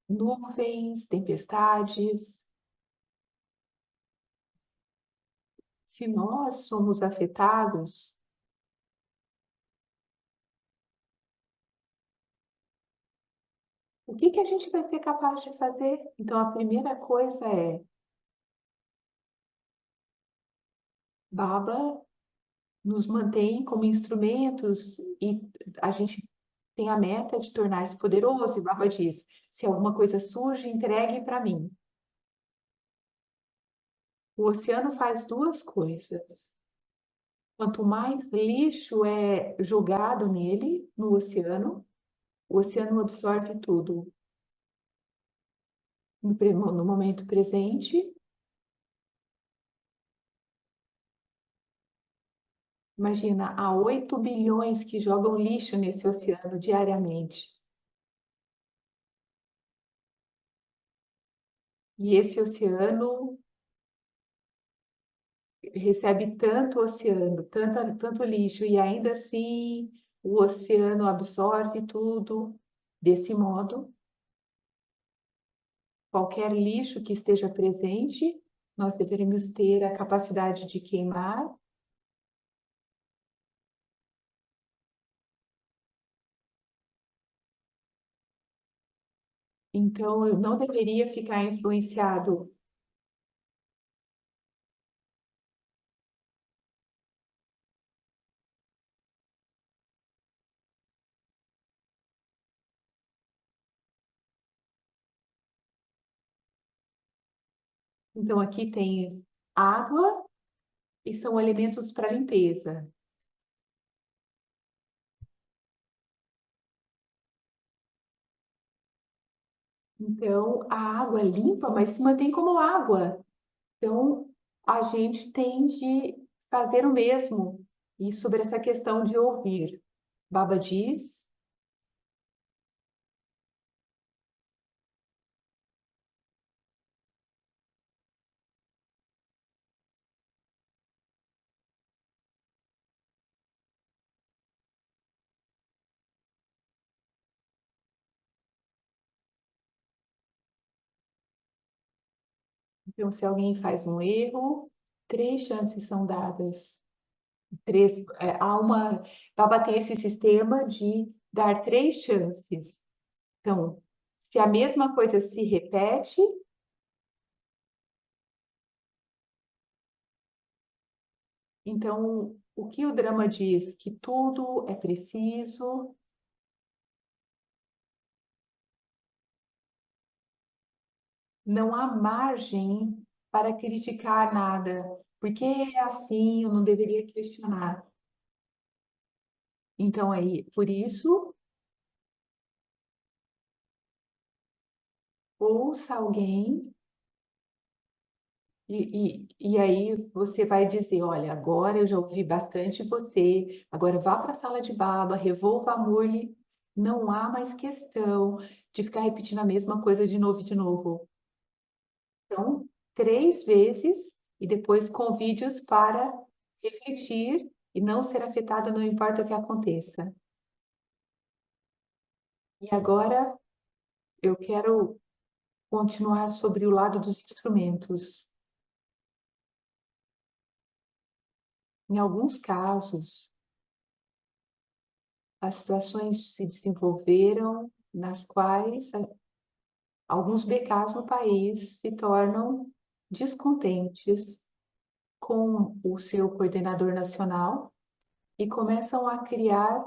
[SPEAKER 1] nuvens, tempestades. Se nós somos afetados, o que que a gente vai ser capaz de fazer? Então, a primeira coisa é, Baba nos mantém como instrumentos e a gente tem a meta de tornar-se poderoso, e Baba diz, se alguma coisa surge, entregue para mim. O oceano faz duas coisas. Quanto mais lixo é jogado nele, no oceano, o oceano absorve tudo. No momento presente, imagina, há 8 bilhões que jogam lixo nesse oceano diariamente. E esse oceano recebe tanto oceano, tanto lixo, e ainda assim o oceano absorve tudo. Desse modo, qualquer lixo que esteja presente, nós deveríamos ter a capacidade de queimar. Então, eu não deveria ficar influenciado. Então, aqui tem água e são elementos para limpeza. Então, a água é limpa, mas se mantém como água. Então, a gente tem de fazer o mesmo. E sobre essa questão de ouvir. Baba diz, então, se alguém faz um erro, 3 chances são dadas. Há uma. Baba tem esse sistema de dar 3 chances. Então, se a mesma coisa se repete, então o que o drama diz? Que tudo é preciso, não há margem para criticar nada, porque é assim, eu não deveria questionar. Então, aí, por isso, ouça alguém e aí você vai dizer, olha, agora eu já ouvi bastante você, agora vá para a sala de baba, revolva a mule, não há mais questão de ficar repetindo a mesma coisa de novo e de novo. Então, 3 vezes e depois convide-os para refletir e não ser afetado, não importa o que aconteça. E agora eu quero continuar sobre o lado dos instrumentos. Em alguns casos, as situações se desenvolveram nas quais alguns BKs no país se tornam descontentes com o seu coordenador nacional e começam a criar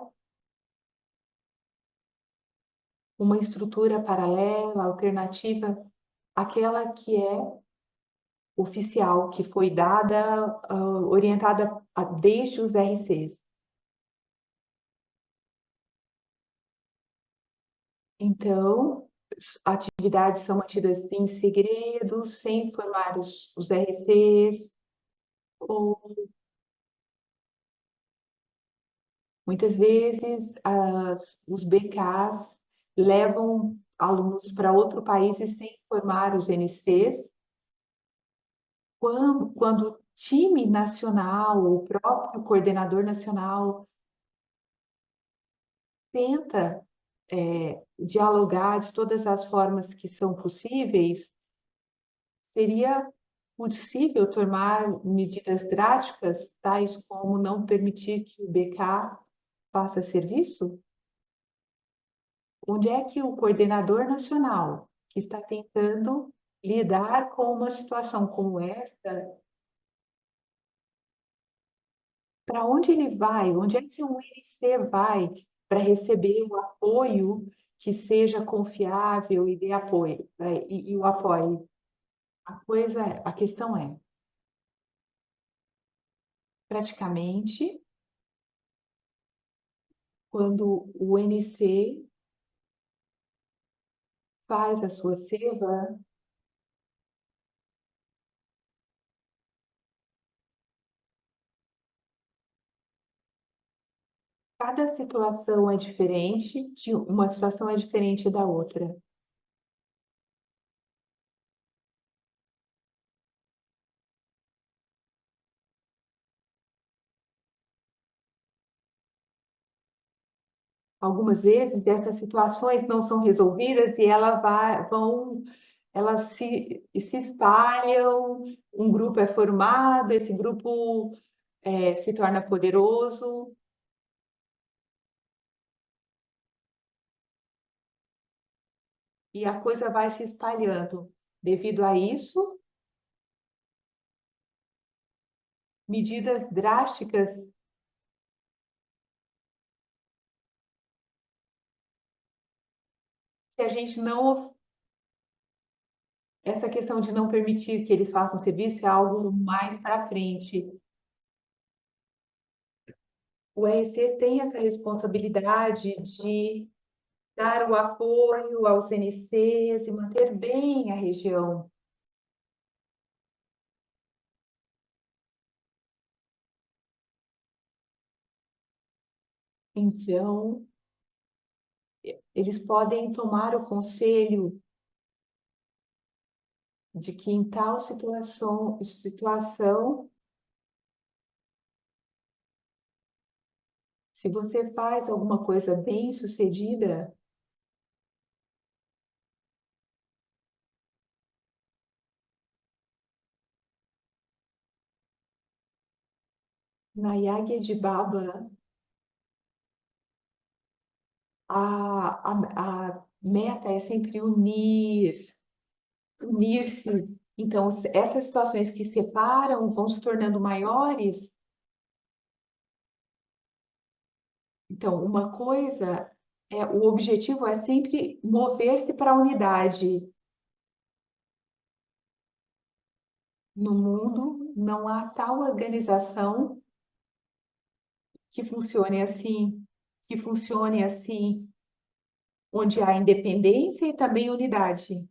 [SPEAKER 1] uma estrutura paralela, alternativa, àquela que é oficial, que foi dada, orientada desde os RCs. Então, atividades são mantidas em segredo, sem informar os RCs, ou muitas vezes os BKs levam alunos para outro país e sem informar os NCs. Quando o time nacional, o próprio coordenador nacional, tenta dialogar de todas as formas que são possíveis, seria possível tomar medidas drásticas, tais como não permitir que o BK faça serviço? Onde é que o coordenador nacional, que está tentando lidar com uma situação como esta, para onde ele vai? Onde é que o INC vai para receber o apoio que seja confiável e dê apoio, e o apoie? A questão é, praticamente, quando o NC faz a sua seva, cada situação é diferente, uma situação é diferente da outra. Algumas vezes essas situações não são resolvidas e elas se espalham, um grupo é formado, esse grupo se torna poderoso e a coisa vai se espalhando. Devido a isso, medidas drásticas, se a gente não. Essa questão de não permitir que eles façam serviço é algo mais para frente. O RC tem essa responsabilidade de dar o apoio aos NCs e manter bem a região. Então, eles podem tomar o conselho de que em tal situação, se você faz alguma coisa bem sucedida, na Yáguia de Baba, a meta é sempre unir-se. Então, essas situações que separam vão se tornando maiores. Então, uma coisa o objetivo é sempre mover-se para a unidade. No mundo, não há tal organização que funcione assim, onde há independência e também unidade.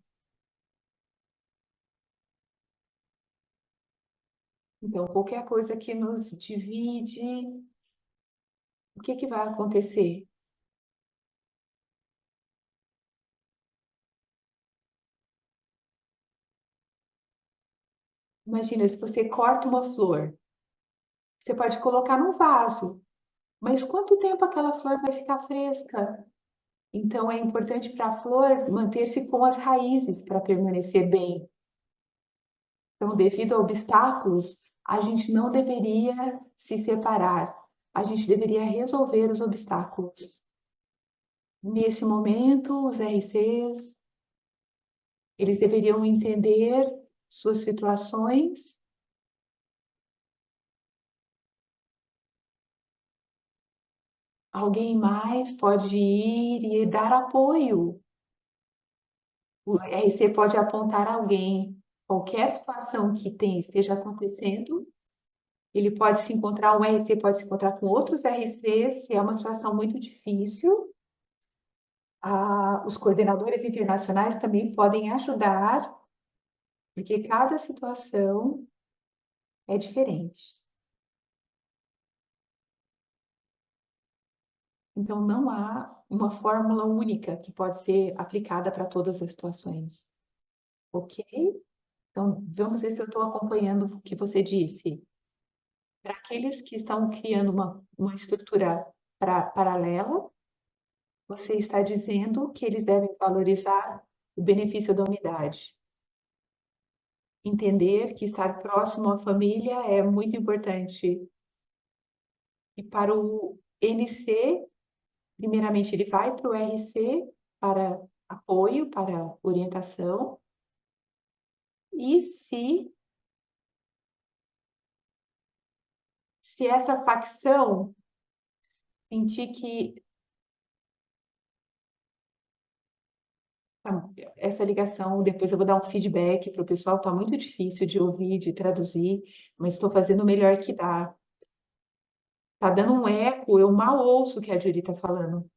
[SPEAKER 1] Então, qualquer coisa que nos divide, o que vai acontecer? Imagina, se você corta uma flor, você pode colocar num vaso, mas quanto tempo aquela flor vai ficar fresca? Então, é importante para a flor manter-se com as raízes para permanecer bem. Então, devido a obstáculos, a gente não deveria se separar, a gente deveria resolver os obstáculos. Nesse momento, os RCs, eles deveriam entender suas situações alguém mais pode ir e dar apoio. O RC pode apontar alguém. Qualquer situação que esteja acontecendo, ele pode se encontrar, um RC pode se encontrar com outros RCs, se é uma situação muito difícil. Os coordenadores internacionais também podem ajudar, porque cada situação é diferente. Então, não há uma fórmula única que pode ser aplicada para todas as situações, ok? Então, vamos ver se eu estou acompanhando o que você disse. Para aqueles que estão criando uma estrutura paralela, você está dizendo que eles devem valorizar o benefício da unidade. Entender que estar próximo à família é muito importante. E para o NC, primeiramente, ele vai para o RC para apoio, para orientação. E se essa facção sentir que essa ligação, depois eu vou dar um feedback para o pessoal, está muito difícil de ouvir, de traduzir, mas estou fazendo o melhor que dá. Está dando um eco, eu mal ouço o que a Juri está falando.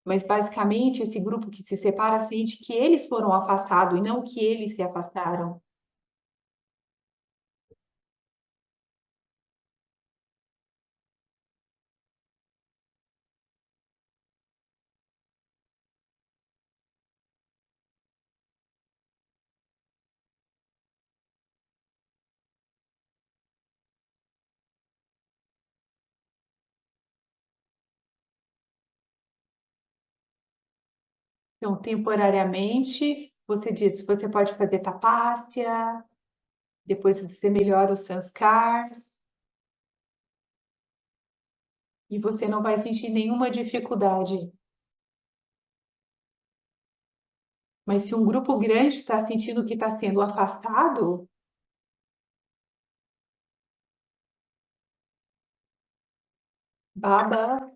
[SPEAKER 1] Mas basicamente esse grupo que se separa sente que eles foram afastados e não que eles se afastaram. Então, temporariamente, você diz, você pode fazer tapácia, depois você melhora os sanskars e você não vai sentir nenhuma dificuldade. Mas se um grupo grande está sentindo que está sendo afastado, Baba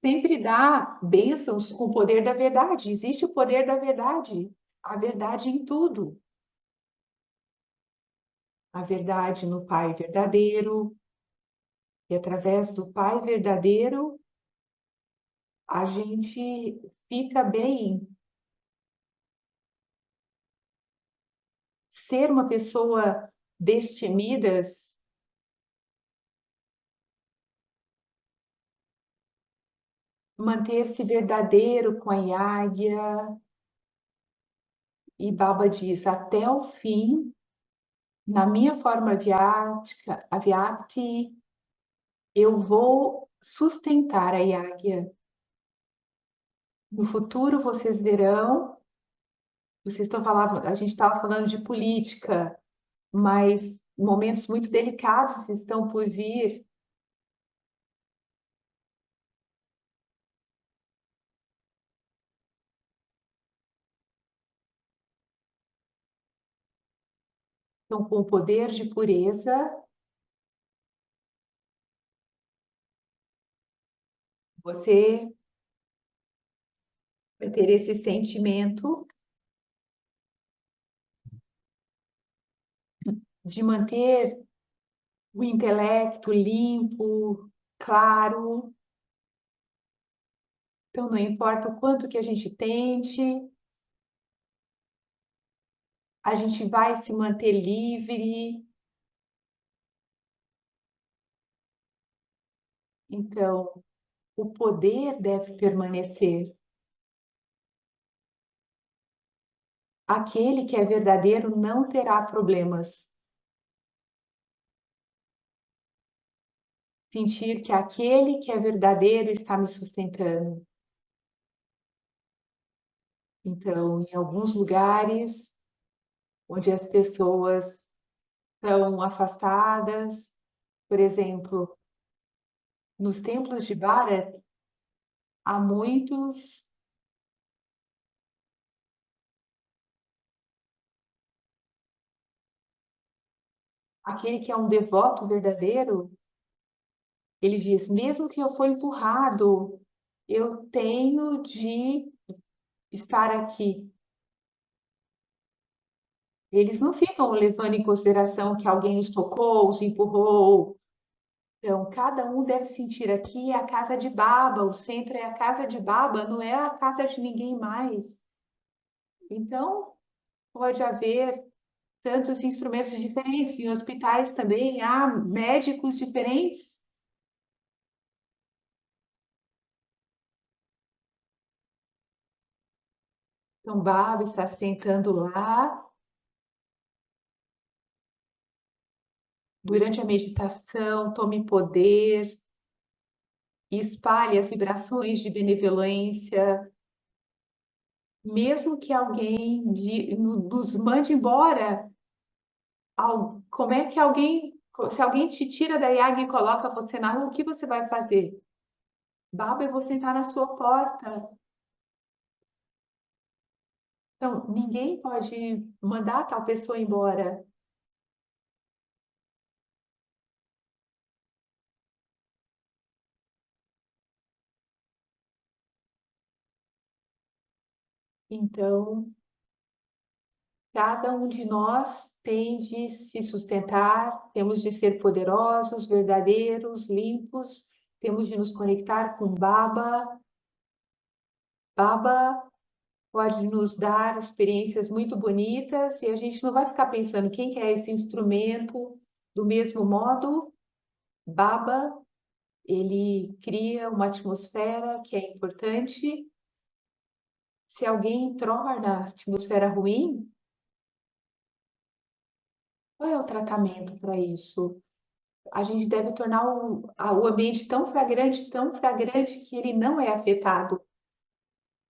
[SPEAKER 1] sempre dá bênçãos com o poder da verdade. Existe o poder da verdade, a verdade em tudo. A verdade no Pai verdadeiro, e através do Pai verdadeiro, a gente fica bem. Ser uma pessoa destemidas, manter-se verdadeiro com a Yáguia, e Baba diz, até o fim, na minha forma aviática, aviati, eu vou sustentar a Yáguia. No futuro vocês verão, vocês estão falando, a gente estava falando de política, mas momentos muito delicados estão por vir. Então, com o poder de pureza, você vai ter esse sentimento de manter o intelecto limpo, claro. Então, não importa o quanto que a gente tente, a gente vai se manter livre. Então, o poder deve permanecer. Aquele que é verdadeiro não terá problemas. Sentir que aquele que é verdadeiro está me sustentando. Então, em alguns lugares onde as pessoas estão afastadas, por exemplo, nos templos de Bharat, há muitos, aquele que é um devoto verdadeiro, Ele diz: mesmo que eu for empurrado, eu tenho de estar aqui. Eles não ficam levando em consideração que alguém os tocou, os empurrou. Então, cada um deve sentir aqui é a casa de Baba, o centro é a casa de Baba, não é a casa de ninguém mais. Então, pode haver tantos instrumentos diferentes, em hospitais também há médicos diferentes. Então, Baba está sentando lá. Durante a meditação, tome poder, espalhe as vibrações de benevolência, mesmo que alguém nos mande embora. Como é que alguém, se alguém te tira da Yag e coloca você na rua, o que você vai fazer? Baba, eu vou sentar na sua porta. Então, ninguém pode mandar tal pessoa embora. Então, cada um de nós tem de se sustentar, temos de ser poderosos, verdadeiros, limpos, temos de nos conectar com Baba. Baba pode nos dar experiências muito bonitas e a gente não vai ficar pensando quem que é esse instrumento. Do mesmo modo, Baba, ele cria uma atmosfera que é importante. Se alguém torna a atmosfera ruim, qual é o tratamento para isso? A gente deve tornar o ambiente tão flagrante que ele não é afetado.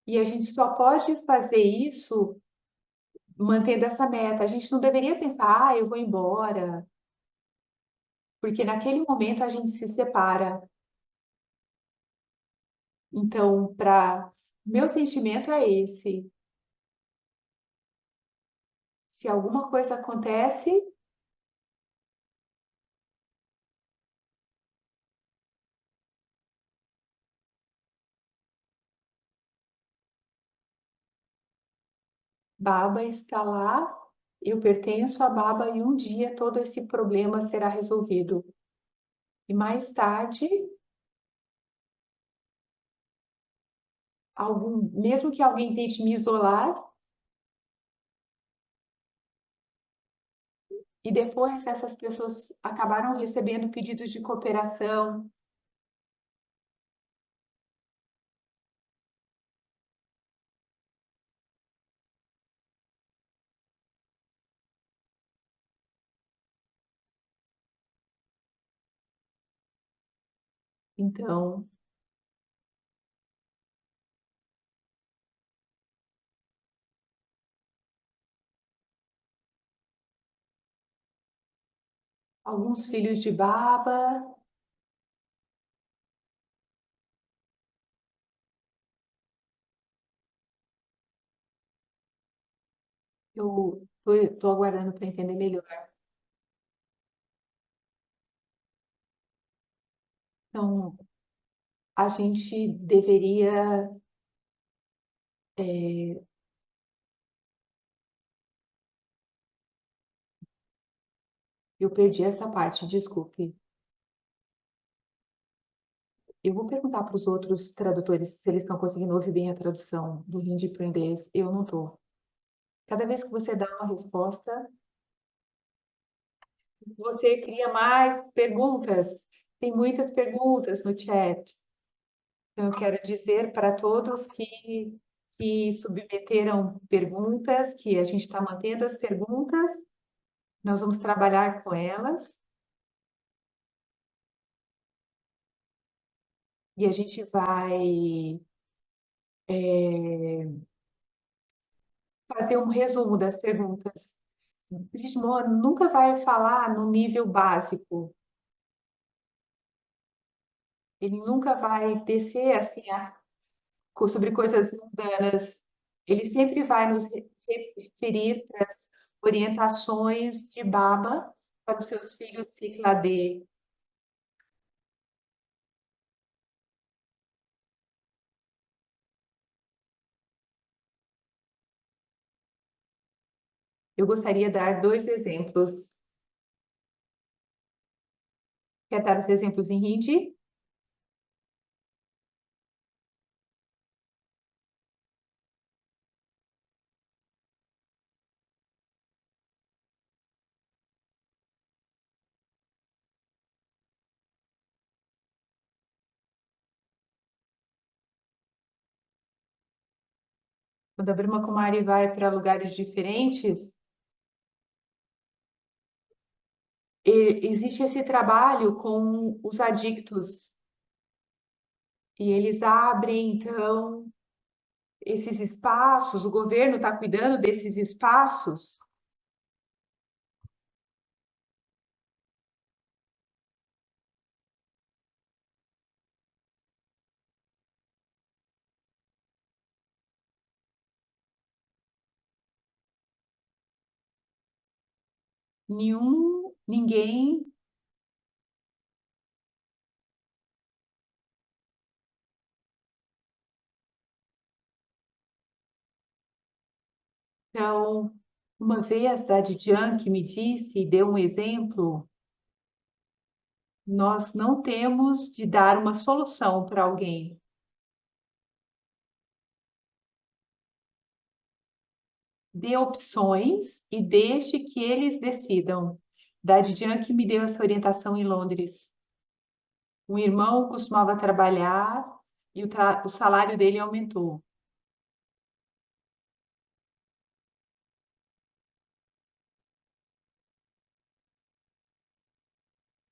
[SPEAKER 1] E a gente só pode fazer isso mantendo essa meta. A gente não deveria pensar, eu vou embora, porque naquele momento a gente se separa. Então, meu sentimento é esse. Se alguma coisa acontece, Baba está lá, eu pertenço a Baba e um dia todo esse problema será resolvido. E mais tarde, mesmo que alguém tente me isolar, e depois essas pessoas acabaram recebendo pedidos de cooperação. Então, alguns filhos de Baba, eu estou aguardando para entender melhor. Então, a gente deveria. é, eu perdi essa parte, desculpe. Eu vou perguntar para os outros tradutores se eles estão conseguindo ouvir bem a tradução do hindi para o inglês. Eu não estou. Cada vez que você dá uma resposta, você cria mais perguntas. Tem muitas perguntas no chat. Então, eu quero dizer para todos que submeteram perguntas, que a gente está mantendo as perguntas, nós vamos trabalhar com elas e a gente vai fazer um resumo das perguntas. Prismor nunca vai falar no nível básico, ele nunca vai descer assim sobre coisas mundanas, ele sempre vai nos referir para as orientações de Baba para os seus filhos Cicla D. Eu gostaria de dar dois exemplos. Quer dar os exemplos em hindi? Quando a Brahma Kumari vai para lugares diferentes, existe esse trabalho com os adictos e eles abrem, então, esses espaços, o governo está cuidando desses espaços. Ninguém. Então, uma vez a Didiane que me disse e deu um exemplo, nós não temos de dar uma solução para alguém. Dê opções e deixe que eles decidam. Da Didiane que me deu essa orientação em Londres. Um irmão costumava trabalhar e o salário dele aumentou.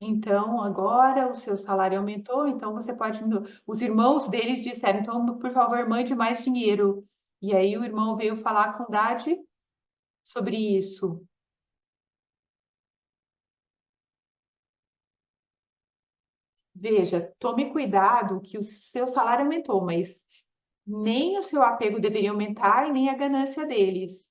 [SPEAKER 1] Então, agora o seu salário aumentou, então você pode. Os irmãos deles disseram, então, por favor, mande mais dinheiro. E aí o irmão veio falar com o Dade sobre isso. Veja, tome cuidado que o seu salário aumentou, mas nem o seu apego deveria aumentar e nem a ganância deles.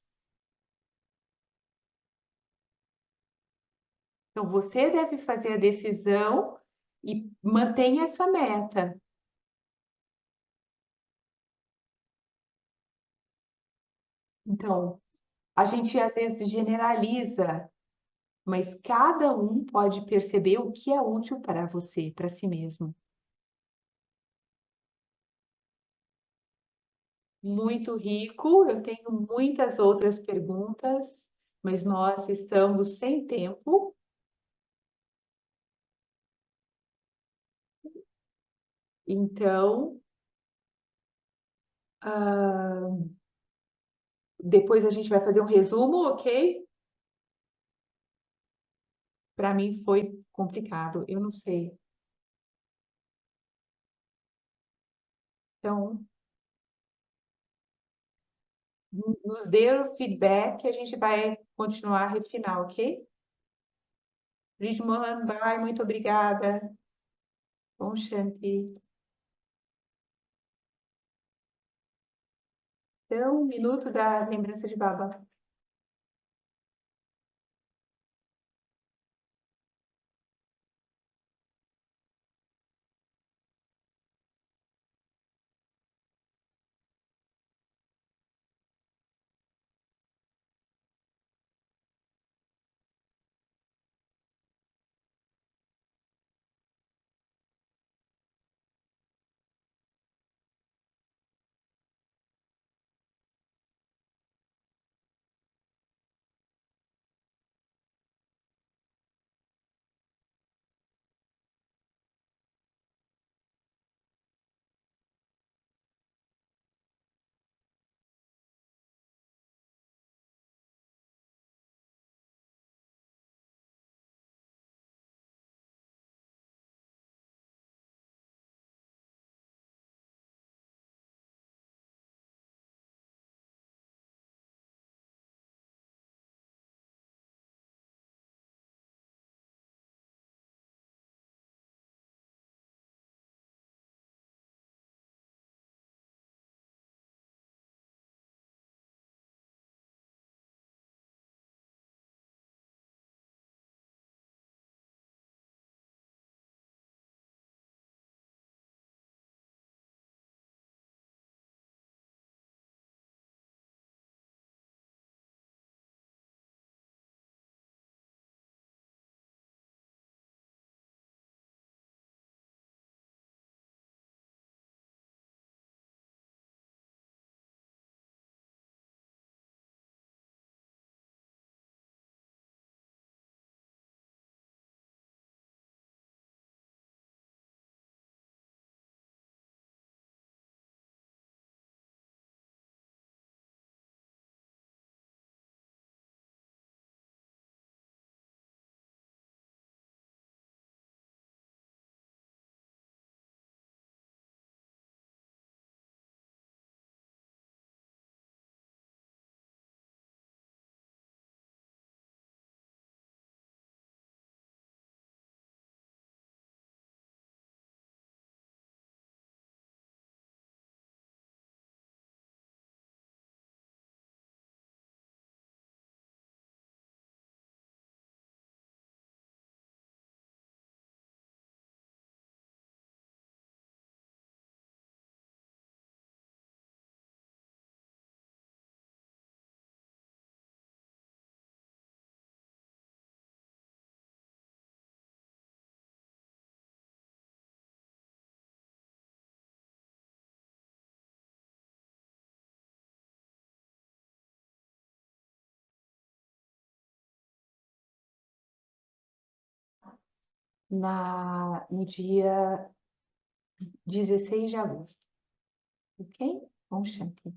[SPEAKER 1] Então, você deve fazer a decisão e mantenha essa meta. Então, a gente às vezes generaliza, mas cada um pode perceber o que é útil para você, para si mesmo. Muito rico, eu tenho muitas outras perguntas, mas nós estamos sem tempo. Então, ah, depois a gente vai fazer um resumo, ok? Para mim foi complicado, eu não sei. Então, nos dê o feedback, a gente vai continuar a refinar, ok? Bridgeman, bye, muito obrigada. Bom, Shanti. Então, um minuto da lembrança de Baba. no dia 16 de agosto. Ok? Om Shanti.